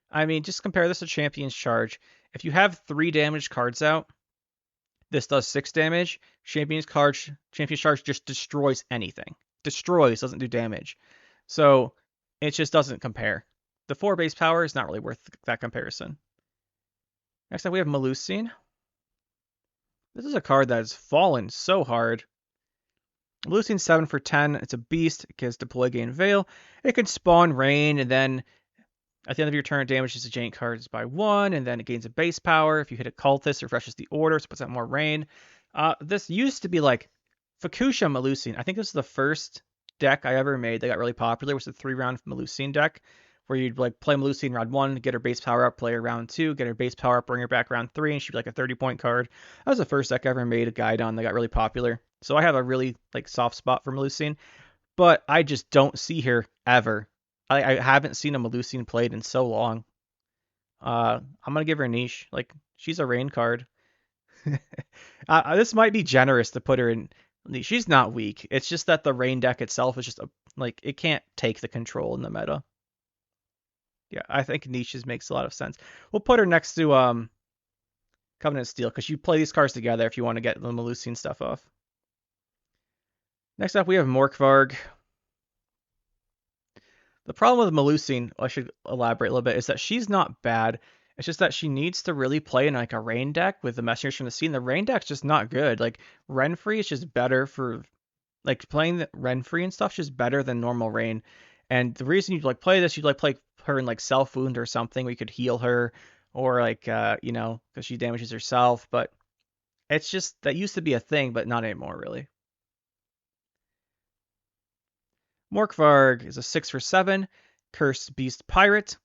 I mean, just compare this to Champion's Charge. If you have 3 damaged cards out, this does 6 damage. Champion's Charge just destroys anything. Destroys, doesn't do damage. So, it just doesn't compare. The 4 base power is not really worth that comparison. Next up, we have Melusine. This is a card that has fallen so hard. Melusine's 7 for 10. It's a beast. It gives deploy, gain veil. It can spawn rain, and then at the end of your turn, it damages the giant cards by 1, and then it gains a base power. If you hit a cultist, it refreshes the order, so it puts out more rain. This used to be like Fukusha Melusine. I think this is the first deck I ever made that got really popular. It was the 3-round Melusine deck, where you'd like play Melusine round 1, get her base power up, play her round 2, get her base power up, bring her back round 3, and she'd be like a 30-point card. That was the first deck I ever made a guide on that got really popular. So I have a really like soft spot for Melusine, but I just don't see her ever. I haven't seen a Melusine played in so long. I'm gonna give her a niche. Like, she's a rain card. This might be generous to put her in. She's not weak. It's just that the rain deck itself is just like it can't take the control in the meta. Yeah, I think niches makes a lot of sense. We'll put her next to Covenant Steel because you play these cards together if you want to get the Melusine stuff off. Next up, we have Morkvarg. The problem with Melusine, I should elaborate a little bit, is that she's not bad. It's just that she needs to really play in like a rain deck with the Messengers from the Sea. The rain deck's just not good. Like, Renfree is just better for like playing the Renfree and stuff. Just better than normal rain. And the reason you'd like play this, you'd like play her in like Self Wound or something. We could heal her, or like because she damages herself. But it's just that used to be a thing, but not anymore really. Morkvarg is a 6 for 7, Cursed Beast Pirate.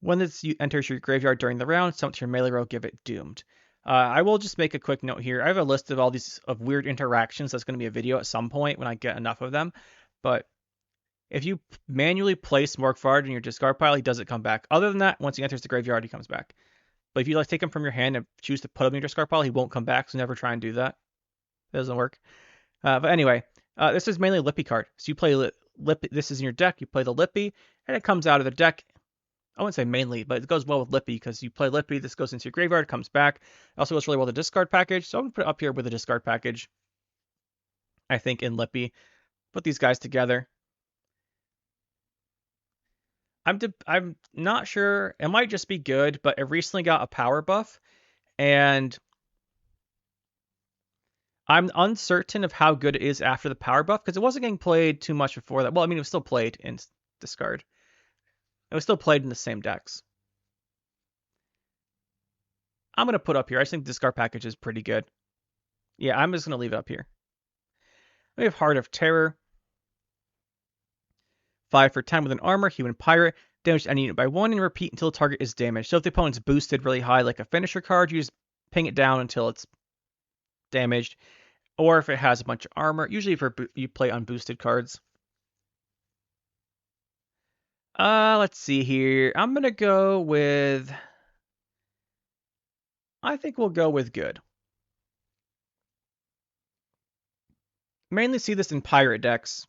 When this enters your graveyard during the round, summon to your melee row, give it Doomed. I will just make a quick note here. I have a list of all these weird interactions. That's going to be a video at some point when I get enough of them. But if you manually place Morkvarg in your discard pile, he doesn't come back. Other than that, once he enters the graveyard, he comes back. But if you like take him from your hand and choose to put him in your discard pile, he won't come back. So never try and do that. It doesn't work. But anyway. This is mainly a Lippy card. So you play Lippy. This is in your deck. You play the Lippy, and it comes out of the deck. I wouldn't say mainly, but it goes well with Lippy because you play Lippy. This goes into your graveyard, comes back. It also goes really well with the discard package. So I'm going to put it up here with the discard package. I think in Lippy. Put these guys together. I'm not sure. It might just be good, but it recently got a power buff. And I'm uncertain of how good it is after the power buff because it wasn't getting played too much before that. Well, I mean, it was still played in discard. It was still played in the same decks. I'm going to put up here. I think this card package is pretty good. Yeah, I'm just going to leave it up here. We have Heart of Terror. 5 for 10 with an armor, human pirate. Damage any unit by 1 and repeat until the target is damaged. So if the opponent's boosted really high, like a finisher card, you just ping it down until it's damaged. Or if it has a bunch of armor, usually for you play unboosted cards. Let's see here. I'm going to go with... I think we'll go with good. Mainly see this in pirate decks.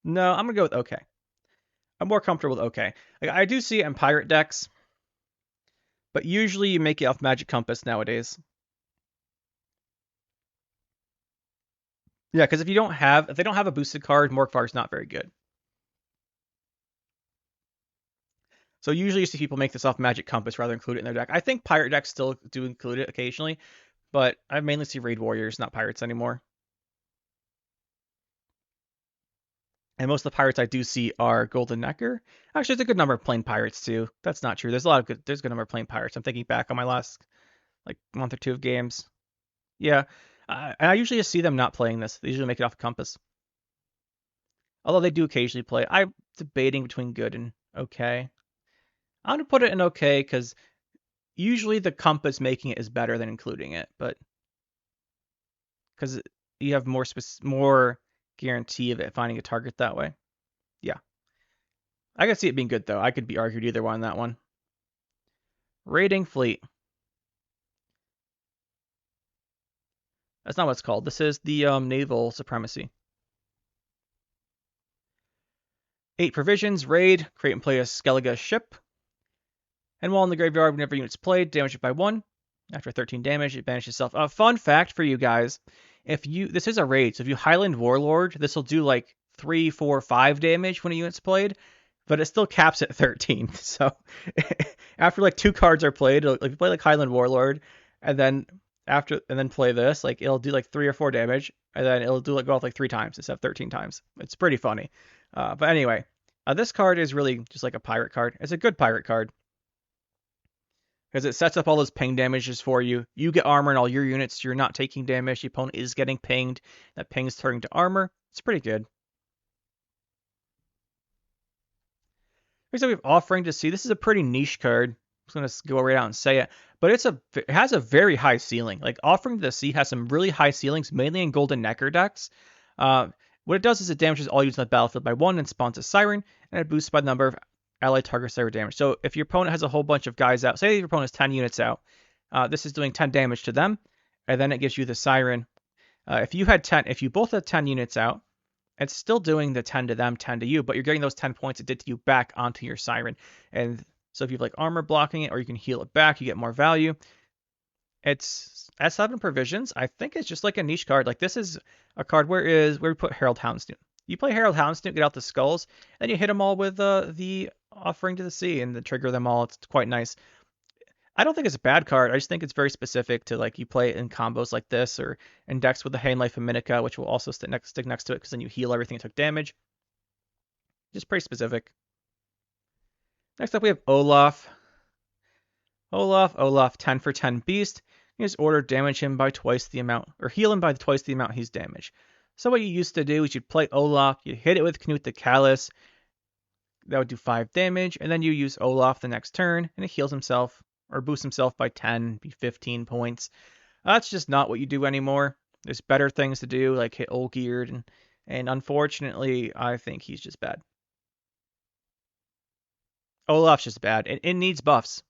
No, I'm going to go with okay. I'm more comfortable with okay. Like, I do see it in pirate decks, but usually you make it off Magic Compass nowadays. Yeah, because if they don't have a boosted card, Morkvar is not very good. So usually you see people make this off Magic Compass rather than include it in their deck. I think pirate decks still do include it occasionally, but I mainly see Raid Warriors, not pirates anymore. And most of the pirates I do see are Golden Necker. Actually, there's a good number of plain pirates too. That's not true. There's a good number of plain pirates. I'm thinking back on my last like month or two of games. Yeah, I usually just see them not playing this. They usually make it off Compass. Although they do occasionally play. I'm debating between good and okay. I'm gonna put it in okay because usually the Compass making it is better than including it, but because you have more guarantee of it finding a target that way. Yeah, I can see it being good though. I could be argued either way on that one. Raiding Fleet. That's not what it's called. This is the naval supremacy. 8 provisions, raid, create and play a Skellige ship. And while in the graveyard, whenever unit's played, damage it by 1. After 13 damage, it banishes itself. A fun fact for you guys, this is a raid, so if you Highland Warlord, this will do like 3, 4, 5 damage when a unit's played, but it still caps at 13. So after like 2 cards are played, like if you play like Highland Warlord, and then play this, like it'll do like 3 or 4 damage, and then it'll do like go off like 3 times instead of 13 times. It's pretty funny. But anyway, this card is really just like a pirate card. It's a good pirate card because it sets up all those ping damages for you. You get armor in all your units, so you're not taking damage. The opponent is getting pinged. That ping is turning to armor. It's pretty good. Next up, we have Offering to Sea. This is a pretty niche card. I'm just going to go right out and say it. But it has a very high ceiling. Like, Offering to the Sea has some really high ceilings, mainly in Golden Necker decks. What it does is it damages all units on the battlefield by 1 and spawns a Siren, and it boosts by the number of allied targets that are damaged. So if your opponent has a whole bunch of guys out, say your opponent has 10 units out, this is doing 10 damage to them, and then it gives you the Siren. If you both had 10 units out, it's still doing the 10 to them, 10 to you, but you're getting those 10 points it did to you back onto your Siren. And so if you have like armor blocking it, or you can heal it back, you get more value. It's at 7 provisions. I think it's just like a niche card. Like this is a card where we put Heral Hound. You play Heral Hound, get out the skulls, and you hit them all with the Offering to the Sea and then trigger them all. It's quite nice. I don't think it's a bad card. I just think it's very specific to like you play it in combos like this or in decks with the Heral Hound, which will also stick next to it because then you heal everything that took damage. Just pretty specific. Next up we have Olaf. Olaf, 10 for 10 beast. You just order damage him by twice the amount, or heal him by twice the amount he's damaged. So what you used to do is you'd play Olaf, you hit it with Knut the Callous, that would do 5 damage, and then you use Olaf the next turn, and it heals himself, or boosts himself by 10, be 15 points. That's just not what you do anymore. There's better things to do, like hit old Gird, and unfortunately, I think he's just bad. Olaf's just bad. It needs buffs.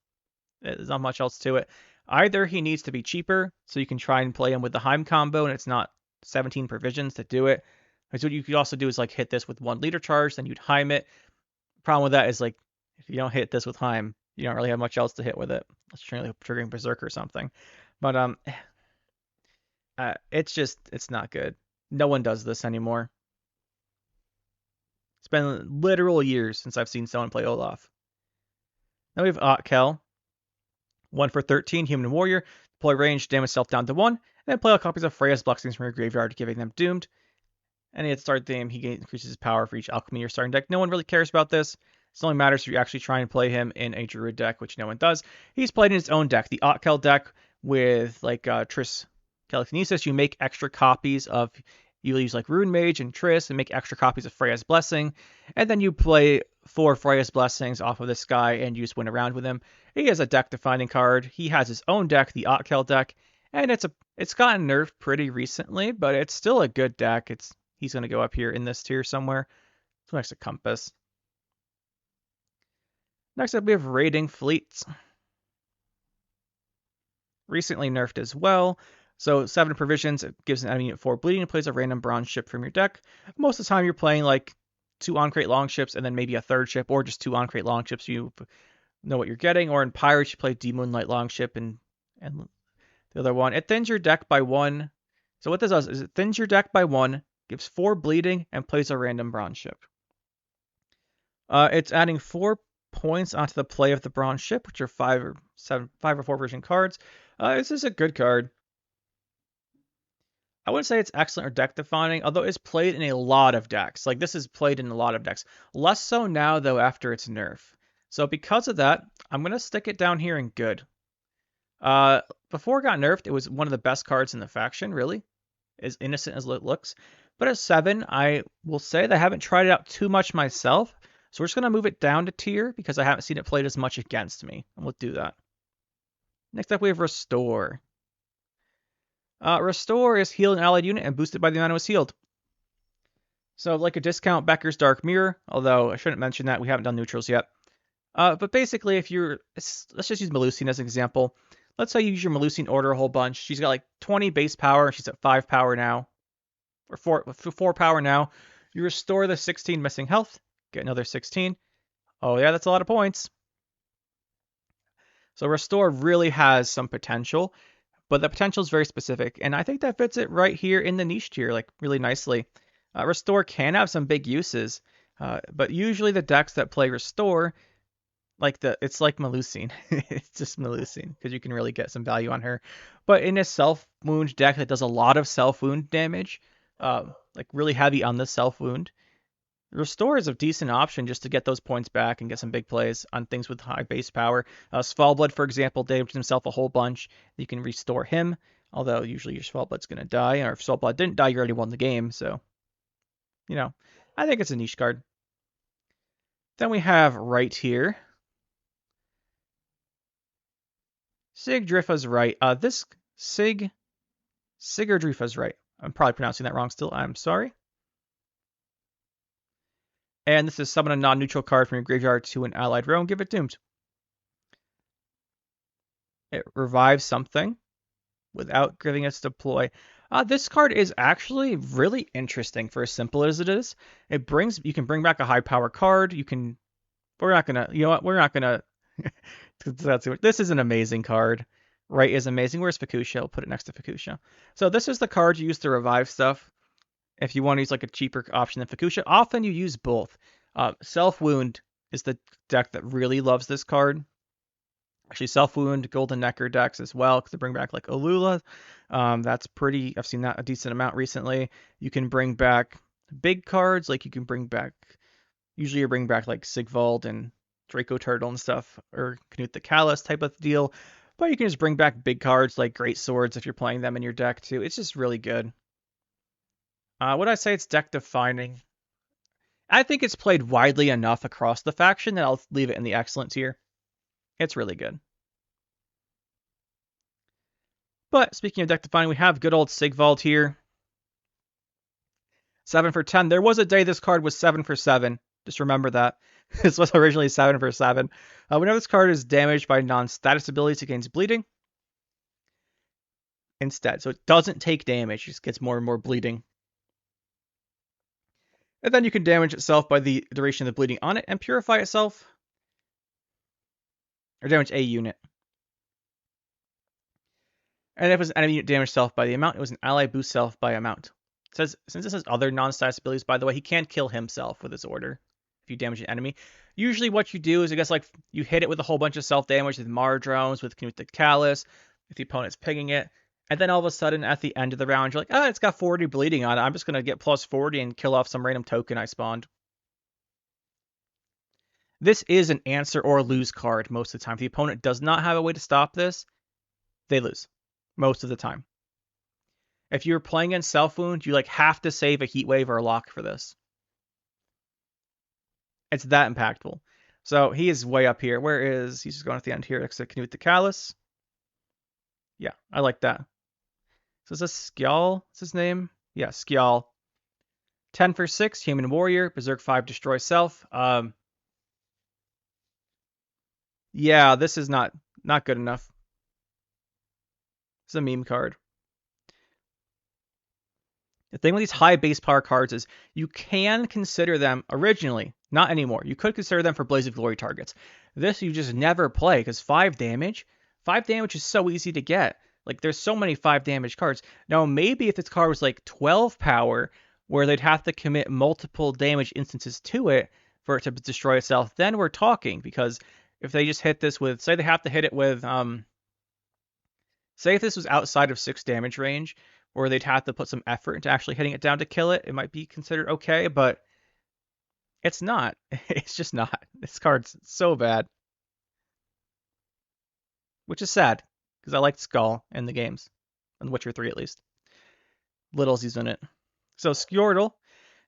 There's not much else to it. Either he needs to be cheaper, so you can try and play him with the Heim combo, and it's not 17 provisions to do it. Because what you could also do is like hit this with 1 leader charge, then you'd Heim it. Problem with that is like if you don't hit this with Heim, you don't really have much else to hit with it. It's triggering Berserk or something. But it's not good. No one does this anymore. It's been literal years since I've seen someone play Olaf. Now we have Otkel. 1 for 13, Human Warrior. Deploy range, damage self down to 1, and then play all copies of Freya's Blessings from your graveyard, giving them Doomed. And at the start of the game, he increases his power for each alchemy you're starting deck. No one really cares about this. It only matters if you actually try and play him in a Druid deck, which no one does. He's played in his own deck, the Otkel deck, with like Triss Telekinesis. You make extra copies of, you use like Rune Mage and Triss and make extra copies of Freya's Blessing, and then you play 4 Freya's Blessings off of this guy and you just win around with him. He has a deck-defining card. He has his own deck, the Otkel deck, and it's gotten nerfed pretty recently, but it's still a good deck. He's going to go up here in this tier somewhere. It's next to Compass. Next up, we have Raiding Fleets. Recently nerfed as well. So 7 provisions, it gives an enemy unit 4 bleeding and plays a random bronze ship from your deck. Most of the time you're playing like 2 on-crate longships and then maybe a 3rd ship, or just 2 on-crate longships. You know what you're getting. Or in Pirates, you play D-Moonlight longship and the other one. It thins your deck by 1. So what this does is it thins your deck by 1, gives 4 bleeding, and plays a random bronze ship. It's adding 4 points onto the play of the bronze ship, which are 5 or 4 version cards. This is a good card. I wouldn't say it's excellent or deck defining, although it's played in a lot of decks. Like this is played in a lot of decks. Less so now though after its nerf. So because of that, I'm gonna stick it down here in good. Before it got nerfed, it was one of the best cards in the faction, really. As innocent as it looks. But at 7, I will say that I haven't tried it out too much myself. So we're just going to move it down to tier because I haven't seen it played as much against me. And we'll do that. Next up, we have Restore. Restore is heal an allied unit and boosted by the amount it was healed. So like a discount Becker's Dark Mirror, although I shouldn't mention that we haven't done neutrals yet. But basically, let's just use Melusine as an example. Let's say you use your Melusine order a whole bunch. She's got like 20 base power. She's at 5 power now. Or 4 power now. You restore the 16 missing health. Get another 16. Oh yeah, that's a lot of points. So Restore really has some potential. But the potential is very specific. And I think that fits it right here in the niche tier, like really nicely. Restore can have some big uses. But usually the decks that play Restore, it's like Melusine. It's just Melusine because you can really get some value on her. But in a self-wound deck that does a lot of self-wound damage, like really heavy on the self-wound, Restore is a decent option just to get those points back and get some big plays on things with high base power. Svalblood, for example, damaged himself a whole bunch. You can restore him, although usually your Svalblood's going to die. Or if Svalblood didn't die, you already won the game. So, I think it's a niche card. Then we have right here Sigdrifa's right. Sigurdrifa's right. I'm probably pronouncing that wrong still. I'm sorry. And this is summon a non-neutral card from your graveyard to an allied row and give it doomed. It revives something without giving us deploy. This card is actually really interesting for as simple as it is. You can bring back a high power card. We're not gonna. This is an amazing card. Right is amazing. Where's Faeshia? I'll put it next to Faeshia. So this is the card you use to revive stuff. If you want to use like a cheaper option than Faeshia, often you use both. Self-Wound is the deck that really loves this card. Actually, Self-Wound, Golden Necker decks as well, because they bring back like Alula. That's pretty, I've seen that a decent amount recently. You can bring back big cards, like usually you bring back like Sigvald and Draco Turtle and stuff, or Knut the Callous type of deal. But you can just bring back big cards like Great Swords if you're playing them in your deck too. It's just really good. Would I say it's deck defining? I think it's played widely enough across the faction that I'll leave it in the excellent tier. It's really good. But speaking of deck defining, we have good old Sigvald here. 7 for 10. There was a day this card was 7 for 7. Just remember that. This was originally 7 for 7. Whenever this card is damaged by non-status abilities, it gains bleeding instead. So it doesn't take damage, it just gets more and more bleeding. And then you can damage itself by the duration of the bleeding on it and purify itself. Or damage a unit. And if it was an enemy unit damage self by the amount, it was an ally boost self by amount. It says, since it says other non-status abilities, by the way, he can't kill himself with his order if you damage an enemy. Usually what you do is, I guess, like, you hit it with a whole bunch of self-damage with Mardrones, with Knut the Callous, if the opponent's pinging it. And then all of a sudden, at the end of the round, you're like, it's got 40 bleeding on it. I'm just going to get plus 40 and kill off some random token I spawned. This is an answer or lose card most of the time. If the opponent does not have a way to stop this, they lose most of the time. If you're playing in Self Wound, you like have to save a Heat Wave or a Lock for this. It's that impactful. So he is way up here. Where is he's just going at the end here next to Canute the Callous? Yeah, I like that. So is this Skjal? What's his name? Yeah, Skjal. 10 for 6, Human Warrior, Berserk 5, Destroy Self. Yeah, this is not good enough. It's a meme card. The thing with these high base power cards is you can consider them originally, not anymore. You could consider them for Blaze of Glory targets. This you just never play because 5 damage is so easy to get. Like there's so many 5 damage cards. Now maybe if this card was like 12 power, where they'd have to commit multiple damage instances to it for it to destroy itself, then we're talking. Because if they just hit this with, say they have to hit it with, say if this was outside of 6 damage range, or they'd have to put some effort into actually hitting it down to kill it, it might be considered okay, but it's not. It's just not. This card's so bad. Which is sad, because I liked Skull in the games. On Witcher 3 at least. Littles he's in it. So Skjordal,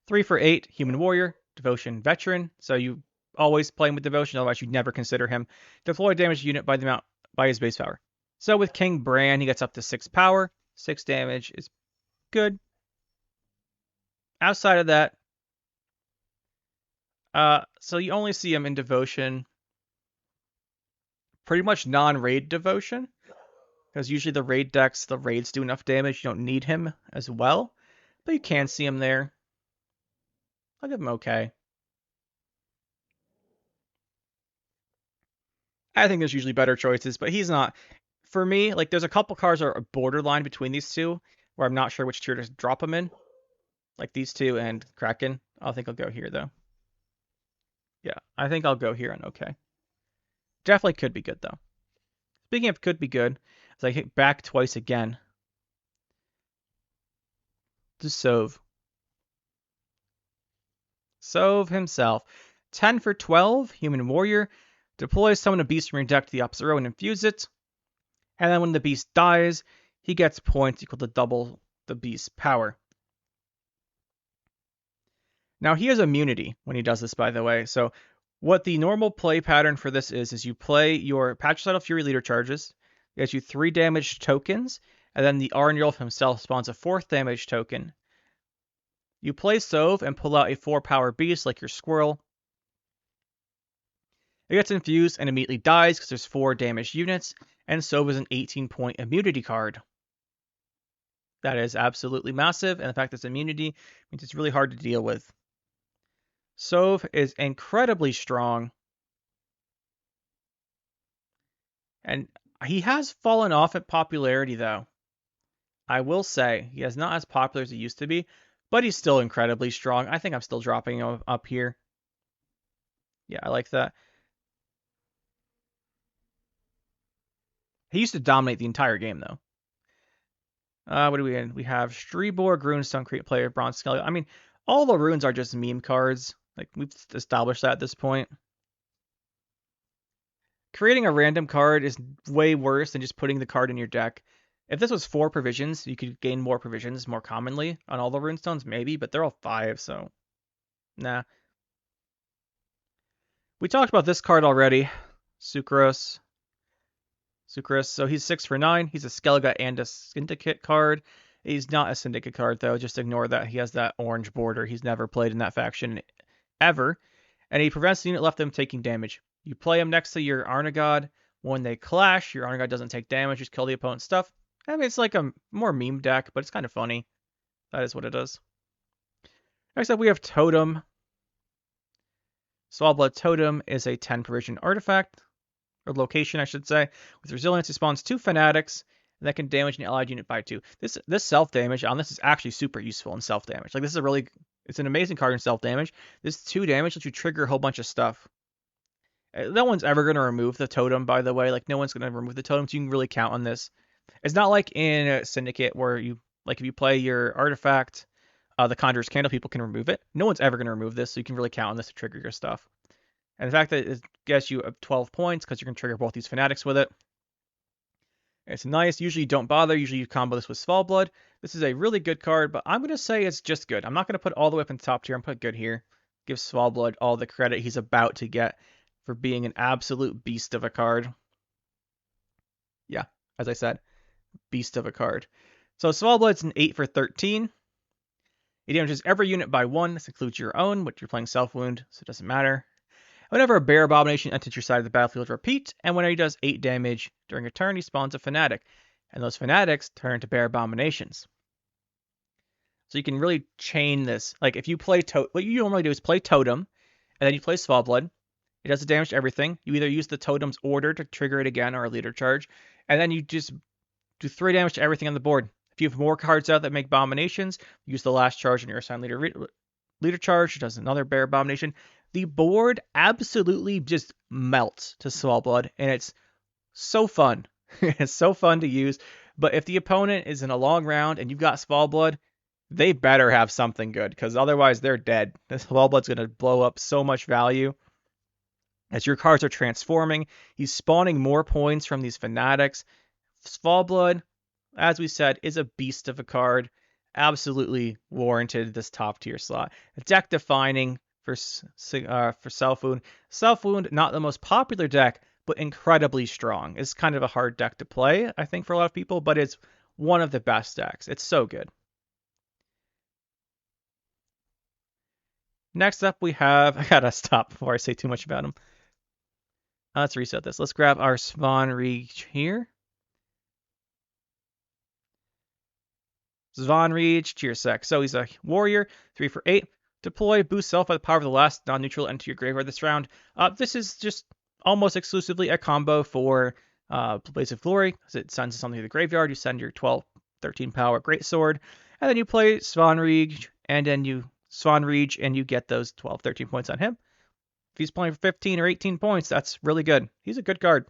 3 for 8, Human Warrior, Devotion Veteran. So you always play him with Devotion, otherwise you'd never consider him. Deploy damage unit by the amount by his base power. So with King Bran, he gets up to 6 power. 6 damage is good. Outside of that, so you only see him in Devotion. Pretty much non-raid Devotion. Because usually the raid decks, the raids do enough damage, you don't need him as well. But you can see him there. I'll give him okay. I think there's usually better choices, but he's not. For me, like there's a couple cards that are a borderline between these two, where I'm not sure which tier to drop them in. Like these two and Kraken. I think I'll go here though. Yeah, I think I'll go here and okay. Definitely could be good though. Speaking of could be good, as I hit back twice again. To Sov. Sov himself. 10 for 12, Human Warrior. Deploys summon a beast from your deck to the opposite row and infuse it. And then when the beast dies, he gets points equal to double the beast's power. Now he has immunity when he does this, by the way. So what the normal play pattern for this is you play your Patriciidal Fury Leader charges, it gets you 3 damage tokens, and then the Arnvald himself spawns a 4th damage token. You play Sov and pull out a 4 power beast like your squirrel. It gets infused and immediately dies because there's 4 damage units, and Sov is an 18-point immunity card. That is absolutely massive, and the fact that it's immunity means it's really hard to deal with. Sov is incredibly strong, and he has fallen off at popularity, though. I will say, he is not as popular as he used to be, but he's still incredibly strong. I think I'm still dropping him up here. Yeah, I like that. He used to dominate the entire game, though. What do we in? We have Streborg, Runestone, Create Player, Bronze Skellige. I mean, all the runes are just meme cards. Like, we've established that at this point. Creating a random card is way worse than just putting the card in your deck. If this was 4 provisions, you could gain more provisions more commonly on all the runestones, maybe, but they're all 5, so nah. We talked about this card already. Sucrose. So he's 6 for 9. He's a Skellige and a Syndicate card. He's not a Syndicate card, though. Just ignore that. He has that orange border. He's never played in that faction ever. And he prevents the unit left them taking damage. You play him next to your Aragot. When they clash, your Aragot doesn't take damage. Just kill the opponent's stuff. I mean, it's like a more meme deck, but it's kind of funny. That is what it is. Next up, we have Totem. Swallowblood Totem is a 10 provision artifact. Or location, I should say. With resilience, it spawns 2 fanatics, and that can damage an allied unit by 2. This self-damage on this is actually super useful in self-damage. Like, this is it's an amazing card in self-damage. This 2 damage lets you trigger a whole bunch of stuff. No one's ever going to remove the totem, by the way. Like, no one's going to remove the totem, so you can really count on this. It's not like in Syndicate where if you play your artifact, the Conjurer's Candle, people can remove it. No one's ever going to remove this, so you can really count on this to trigger your stuff. And the fact that it gets you 12 points because you can trigger both these fanatics with it. It's nice. Usually you don't bother. Usually you combo this with Svalblood. This is a really good card, but I'm going to say it's just good. I'm not going to put all the way up in the top tier. I'm going to put good here. Give Svalblood all the credit he's about to get for being an absolute beast of a card. Yeah, as I said, beast of a card. So Svalblood's an 8 for 13. It damages every unit by 1. This includes your own, but you're playing Self-Wound, so it doesn't matter. Whenever a Bear Abomination enters your side of the battlefield, repeat, and whenever he does 8 damage during a turn, he spawns a Fanatic, and those Fanatics turn into Bear Abominations. So you can really chain this. Like, if you play what you normally do is play Totem, and then you play Svalblood. It does the damage to everything. You either use the Totem's order to trigger it again, or a leader charge, and then you just do 3 damage to everything on the board. If you have more cards out that make Abominations, use the last charge on your assigned leader charge. It does another Bear Abomination. The board absolutely just melts to Svalblood, and it's so fun. It's so fun to use. But if the opponent is in a long round and you've got Svalblood, they better have something good, because otherwise they're dead. This Svalblood's going to blow up so much value. As your cards are transforming, he's spawning more points from these Fanatics. Svalblood, as we said, is a beast of a card. Absolutely warranted this top tier slot. Deck defining for Self-Wound. Self-Wound, not the most popular deck, but incredibly strong. It's kind of a hard deck to play, I think, for a lot of people, but it's one of the best decks. It's so good. Next up, we have... I gotta stop before I say too much about him. Let's reset this. Let's grab our Svanreach here. Svanreach, tier 6. So he's a warrior, 3 for 8. Deploy, boost self by the power of the last non-neutral enter your graveyard this round. This is just almost exclusively a combo for Blaze of Glory, because it sends something to the graveyard. You send your 12, 13 power greatsword, and then you play Svanreach, and then you Svanreach, and you get those 12, 13 points on him. If he's playing for 15 or 18 points, that's really good. He's a good card.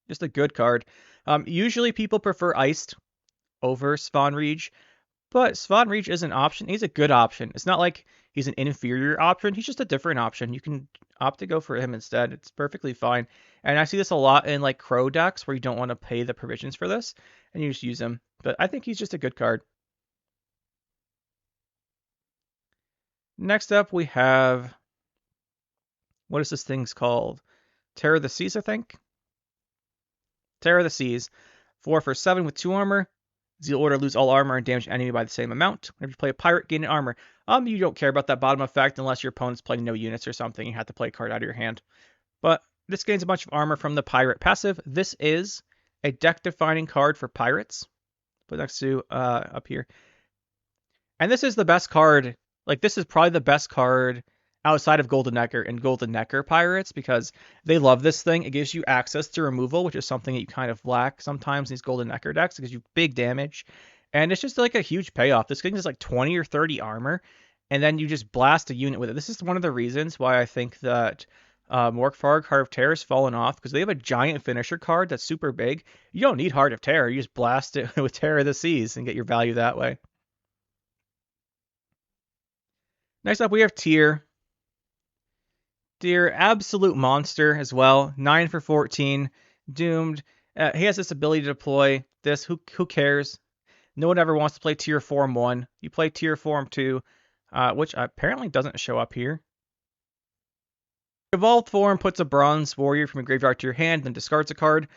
Just a good card. Usually people prefer Iced over Svanreach, but Svanreach is an option. He's a good option. It's not like he's an inferior option. He's just a different option. You can opt to go for him instead. It's perfectly fine. And I see this a lot in like Crow decks where you don't want to pay the provisions for this, and you just use him. But I think he's just a good card. Next up, we have... what is this thing's called? Terror of the Seas, I think? Terror of the Seas. 4 for 7 with 2 armor. Zeal Order, lose all armor and damage enemy by the same amount. Whenever you play a pirate, gain an armor. You don't care about that bottom effect unless your opponent's playing no units or something. You have to play a card out of your hand. But this gains a bunch of armor from the pirate passive. This is a deck-defining card for pirates. Put next to up here. And this is the best card. Like, this is probably the best card outside of Golden Necker and Golden Necker pirates, because they love this thing. It gives you access to removal, which is something that you kind of lack sometimes in these Golden Necker decks. It gives you big damage, and it's just like a huge payoff. This thing is like 20 or 30 armor, and then you just blast a unit with it. This is one of the reasons why I think that Morkfarg, Heart of Terror, has fallen off, because they have a giant finisher card that's super big. You don't need Heart of Terror. You just blast it with Terror of the Seas and get your value that way. Next up, we have Tyr. Tyr, absolute monster as well. 9 for 14, doomed. He has this ability to deploy this. Who cares? No one ever wants to play Tyr Form 1. You play Tyr Form 2, which apparently doesn't show up here. Evolved form puts a bronze warrior from your graveyard to your hand, then discards a card.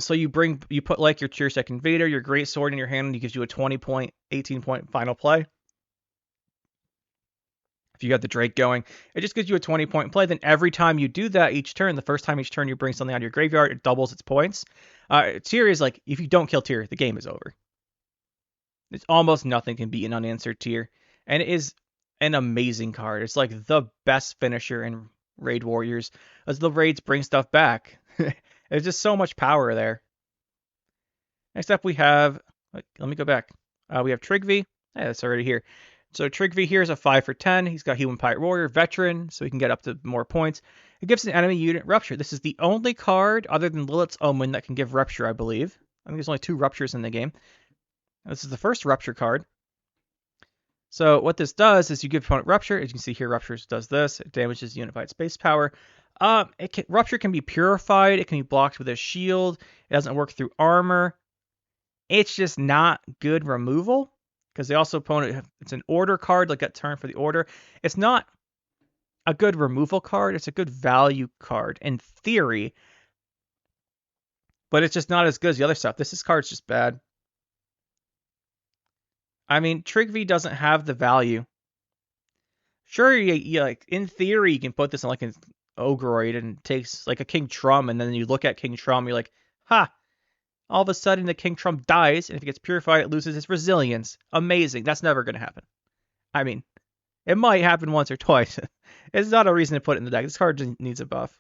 So you put like your Tier 2 Invader, your great sword in your hand, and it gives you a 20 point, 18 point final play. If you got the Drake going, it just gives you a 20 point play. Then every time you do that each turn, the first time each turn you bring something out of your graveyard, it doubles its points. Tyr is like, if you don't kill Tyr, the game is over. It's almost nothing can beat an unanswered Tyr, and it is an amazing card. It's like the best finisher in Raid Warriors, as the raids bring stuff back. There's just so much power there. Next up we have, let me go back. We have Trigvi. Yeah, that's already here. So Trigvi here is a 5 for 10. He's got Human Pirate Warrior, Veteran, so he can get up to more points. It gives an enemy unit Rupture. This is the only card other than Lilith's Omen that can give Rupture, I believe. I think there's only 2 Ruptures in the game. This is the first Rupture card. So what this does is you give opponent Rupture. As you can see here, Rupture does this. It damages the unified space power. Rupture can be purified. It can be blocked with a shield. It doesn't work through armor. It's just not good removal because they also opponent. It's an order card, like that turn for the order. It's not a good removal card. It's a good value card in theory, but it's just not as good as the other stuff. This card's just bad. I mean, Trigv doesn't have the value. Sure, you like in theory you can put this in like an Ogroid and it takes like a King Trum, and then you look at King Trum, you're like, ha! All of a sudden the King Trum dies, and if it gets purified, it loses its resilience. Amazing. That's never going to happen. I mean, it might happen once or twice. It's not a reason to put it in the deck. This card just needs a buff.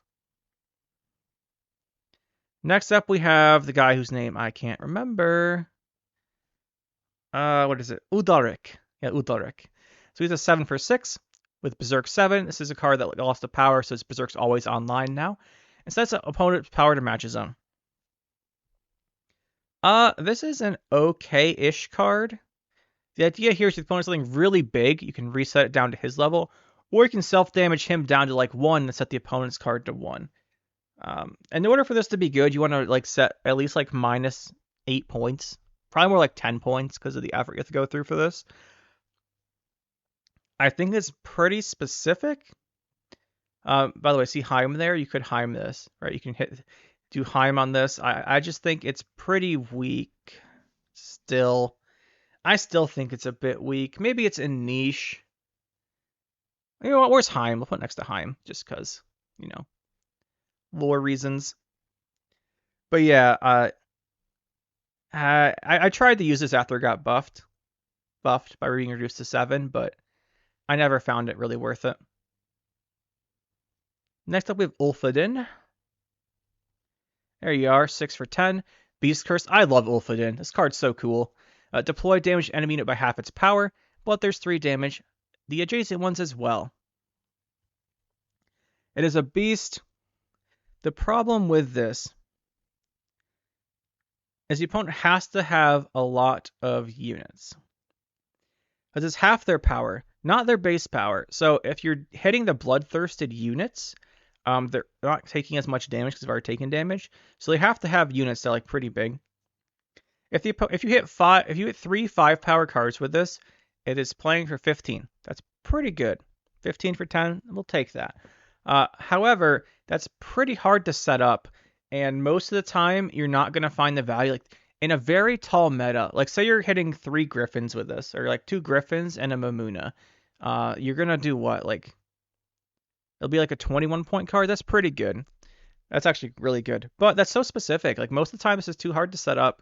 Next up, we have the guy whose name I can't remember. What is it? Udalryk. Yeah, Udalryk. So he's a 7 for 6 with Berserk 7. This is a card that lost the power, so his Berserk's always online now. And sets an opponent's power to match his own. This is an okay-ish card. The idea here is if the opponent's something really big, you can reset it down to his level, or you can self-damage him down to like 1 and set the opponent's card to 1. In order for this to be good, you want to like set at least like minus 8 points. Probably more like 10 points because of the effort you have to go through for this. I think it's pretty specific. By the way, see Heim there? You could Heim this, right? You can do Heim on this. I just think it's pretty weak still. I still think it's a bit weak. Maybe it's in niche. You know what? Where's Heim? We'll put it next to Heim just because, you know, lore reasons. But yeah, I tried to use this after it got buffed by being reduced to 7, but I never found it really worth it. Next up, we have Ulfodin. There you are, 6 for 10. Beast Curse. I love Ulfodin. This card's so cool. Deploy damage enemy unit by half its power, but there's 3 damage. The adjacent ones as well. It is a beast. The problem with this is the opponent has to have a lot of units. Because it's half their power, not their base power. So if you're hitting the bloodthirsted units, they're not taking as much damage because they've already taken damage. So they have to have units that are like pretty big. If you hit 3 5-power cards with this, it is playing for 15. That's pretty good. 15 for 10, we'll take that. However, that's pretty hard to set up, and most of the time you're not going to find the value. Like in a very tall meta, like say you're hitting 3 Griffins with this, or like 2 Griffins and a Mamuna, you're going to do what? Like it'll be like a 21-point card. That's pretty good. That's actually really good. But that's so specific. Like most of the time this is too hard to set up,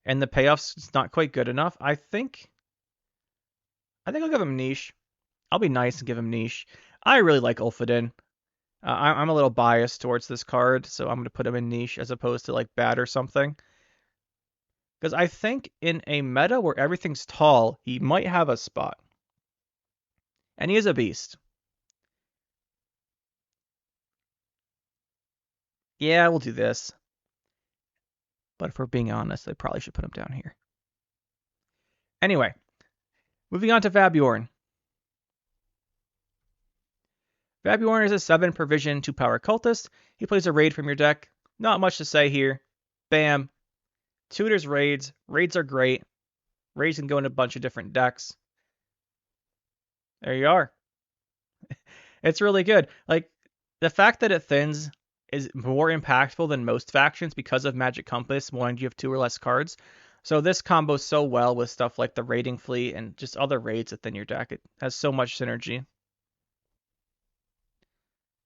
and the payoff's just not quite good enough. I think I'll give him niche. I'll be nice and give him niche. I really like Ulfodin. I'm a little biased towards this card, so I'm going to put him in niche as opposed to like bad or something. Because I think in a meta where everything's tall, he might have a spot. And he is a beast. Yeah, we'll do this. But if we're being honest, I probably should put him down here. Anyway, moving on to Vabjorn. Vabjorn is a 7 provision 2-power cultist. He plays a raid from your deck. Not much to say here. Bam. Tutors raids. Raids are great. Raids can go in a bunch of different decks. There you are. It's really good. Like, the fact that it thins is more impactful than most factions because of Magic Compass, wanting you have 2 or less cards. So this combos so well with stuff like the Raiding Fleet and just other raids that thin your deck. It has so much synergy.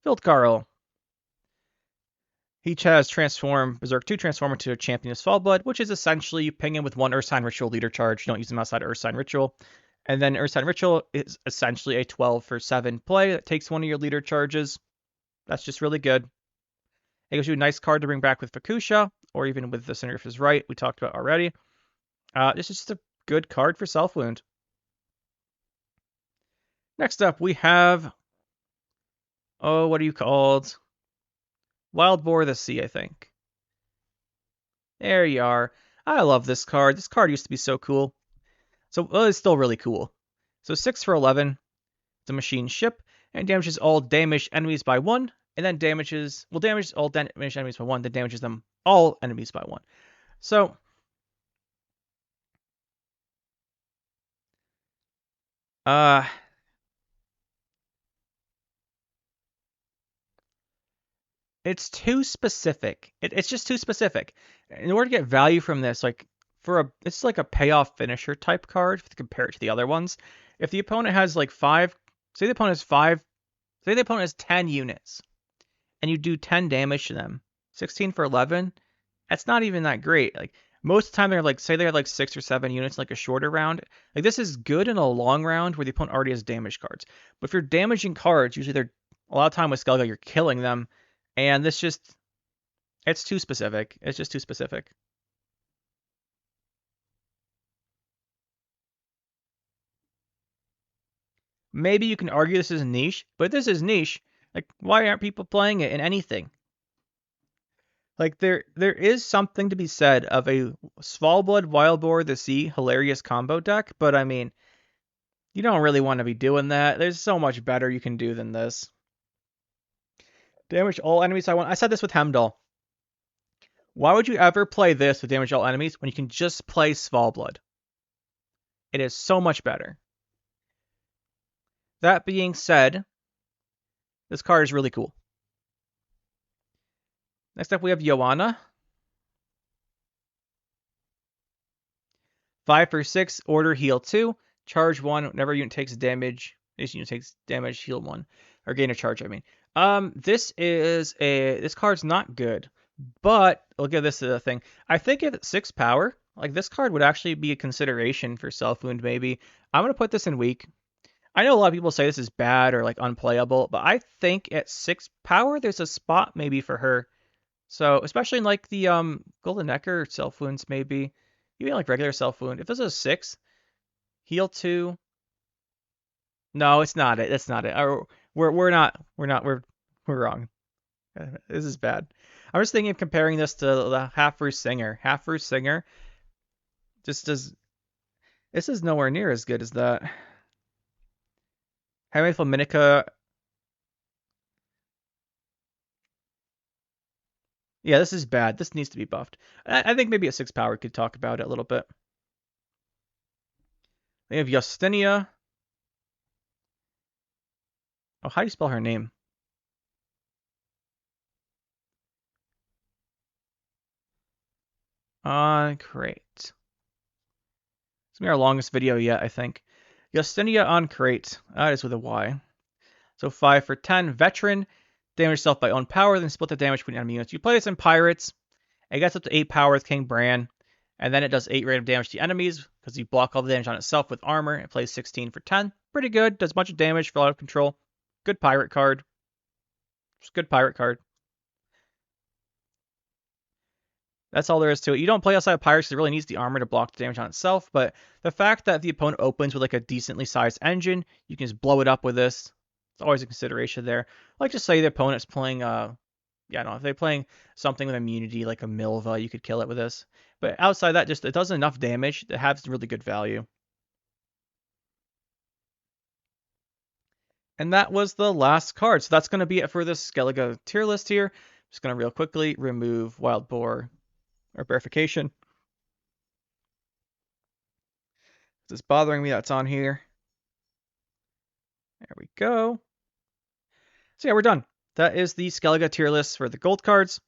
Fildkarl. He has transformed Berserk 2 transform into a Champion of Svalbard, which is essentially you ping him with 1 Earthsign Ritual leader charge. You don't use him outside of Earthsign Ritual. And then Earthsign Ritual is essentially a 12 for 7 play that takes 1 of your leader charges. That's just really good. It gives you a nice card to bring back with Fakusha, or even with the Center of His Right we talked about already. This is just a good card for Self-Wound. Next up, we have... Oh, what are you called? Wild Boar of the Sea, I think. There you are. I love this card. This card used to be so cool. So, well, it's still really cool. So 6 for 11. It's a machine ship, and damages all damaged enemies by 1, and then damages all damaged enemies by 1, then damages them all enemies by 1. So it's too specific. It's just too specific. In order to get value from this, it's like a payoff finisher type card to compare it to the other ones. If the opponent has like say the opponent has 10 units, and you do 10 damage to them, 16 for 11, that's not even that great. Like most of the time, they're like, say they had like 6 or 7 units, like a shorter round. Like this is good in a long round where the opponent already has damage cards. But if you're damaging cards, usually they're a lot of time with Skellige, you're killing them, and it's too specific. It's just too specific. Maybe you can argue this is niche, but if this is niche, like why aren't people playing it in anything? Like there is something to be said of a Svalbard Wild Boar the Sea hilarious combo deck, but I mean, you don't really want to be doing that. There's so much better you can do than this. Damage all enemies I want. I said this with Heimdall. Why would you ever play this with damage all enemies when you can just play Svalbard? It is so much better. That being said, this card is really cool. Next up, we have Joanna. 5 for 6, order, heal 2. Charge 1, whenever unit takes damage. This unit takes damage, heal 1. Or gain a charge, I mean. This card's not good. But, look at this thing. I think if it's 6 power, like this card would actually be a consideration for Self Wound, maybe. I'm going to put this in weak. I know a lot of people say this is bad or like unplayable, but I think at 6 power, there's a spot maybe for her. So, especially in like the Golden Necker Self Wounds, maybe. Even like regular Self Wound. If this is a 6, heal 2. No, it's not it. That's not it. We're wrong. This is bad. I was thinking of comparing this to the Half Roost Singer. Half Roost Singer just does. This is nowhere near as good as that. Hemel Fminica. Yeah, this is bad. This needs to be buffed. I think maybe a 6 power could talk about it a little bit. We have Justinia. Oh, how do you spell her name? Great. It's gonna be our longest video yet, I think. Justinia on crate. That is with a Y. So 5 for 10. Veteran. Damage yourself by own power, then split the damage between enemy units. You play this in Pirates. It gets up to 8 power with King Bran. And then it does 8 random damage to enemies because you block all the damage on itself with armor. It plays 16 for 10. Pretty good. Does a bunch of damage for out of control. Good pirate card. Just good pirate card. That's all there is to it. You don't play outside of Pirates because it really needs the armor to block the damage on itself, but the fact that the opponent opens with like a decently sized engine, you can just blow it up with this. It's always a consideration there. Like just say the opponent's playing if they're playing something with immunity like a Milva, you could kill it with this. But outside that, just it does enough damage to have really good value. And that was the last card. So that's going to be it for this Skellige tier list here. Just going to real quickly remove Wild Boar or Verification. It's bothering me that's on here. There we go. So yeah, we're done. That is the Skellige tier list for the gold cards.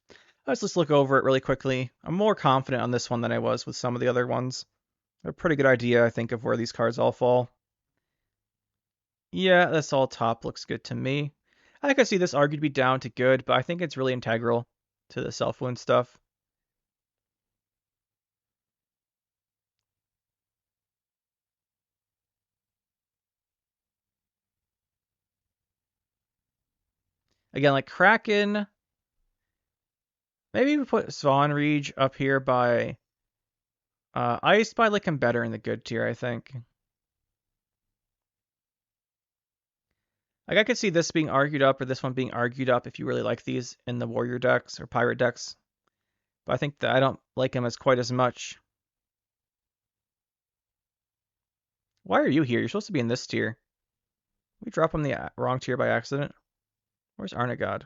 Let's just look over it really quickly. I'm more confident on this one than I was with some of the other ones. A pretty good idea, I think, of where these cards all fall. Yeah, this all top looks good to me. I could see this argued to be down to good, but I think it's really integral to the self-wound stuff. Again, like Kraken. Maybe we put Swan Reach up here by Ice, but I like him better in the good tier, I think. Like I could see this being argued up or this one being argued up if you really like these in the warrior decks or pirate decks. But I think that I don't like him as quite as much. Why are you here? You're supposed to be in this tier. We drop him the wrong tier by accident. Where's Aragot?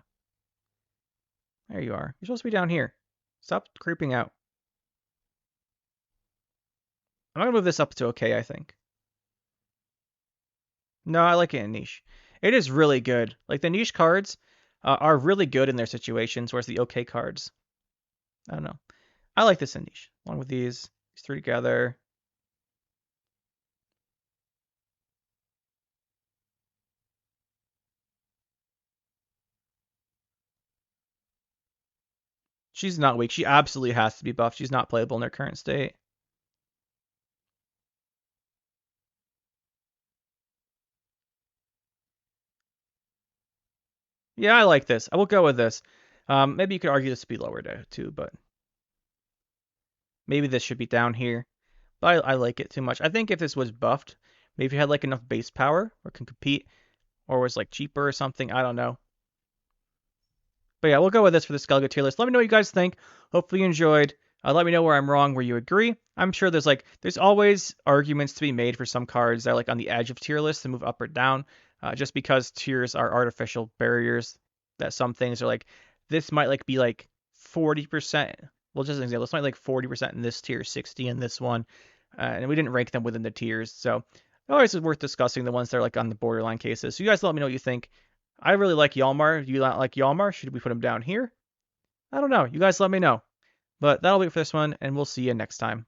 There you are. You're supposed to be down here. Stop creeping out. I'm gonna move this up to okay, I think. No, I like it in niche. It is really good. Like the niche cards are really good in their situations, whereas the okay cards, I don't know. I like this in niche, along with these three together. She's not weak. She absolutely has to be buffed. She's not playable in her current state. Yeah, I like this. I will go with this. Maybe you could argue this to be lower too, but maybe this should be down here. But I like it too much. I think if this was buffed, maybe if you had like enough base power or can compete, or was like cheaper or something. I don't know. But yeah, we'll go with this for the Skellige tier list. Let me know what you guys think. Hopefully you enjoyed. Let me know where I'm wrong, where you agree. I'm sure there's always arguments to be made for some cards that are like on the edge of tier lists to move up or down, just because tiers are artificial barriers. That some things are like this might like be like 40%. Well, just an example, this might like 40% in this tier, 60 in this one, and we didn't rank them within the tiers. So always is worth discussing the ones that are like on the borderline cases. So you guys let me know what you think. I really like Hjalmar. Do you not like Hjalmar? Should we put him down here? I don't know. You guys let me know. But that'll be it for this one, and we'll see you next time.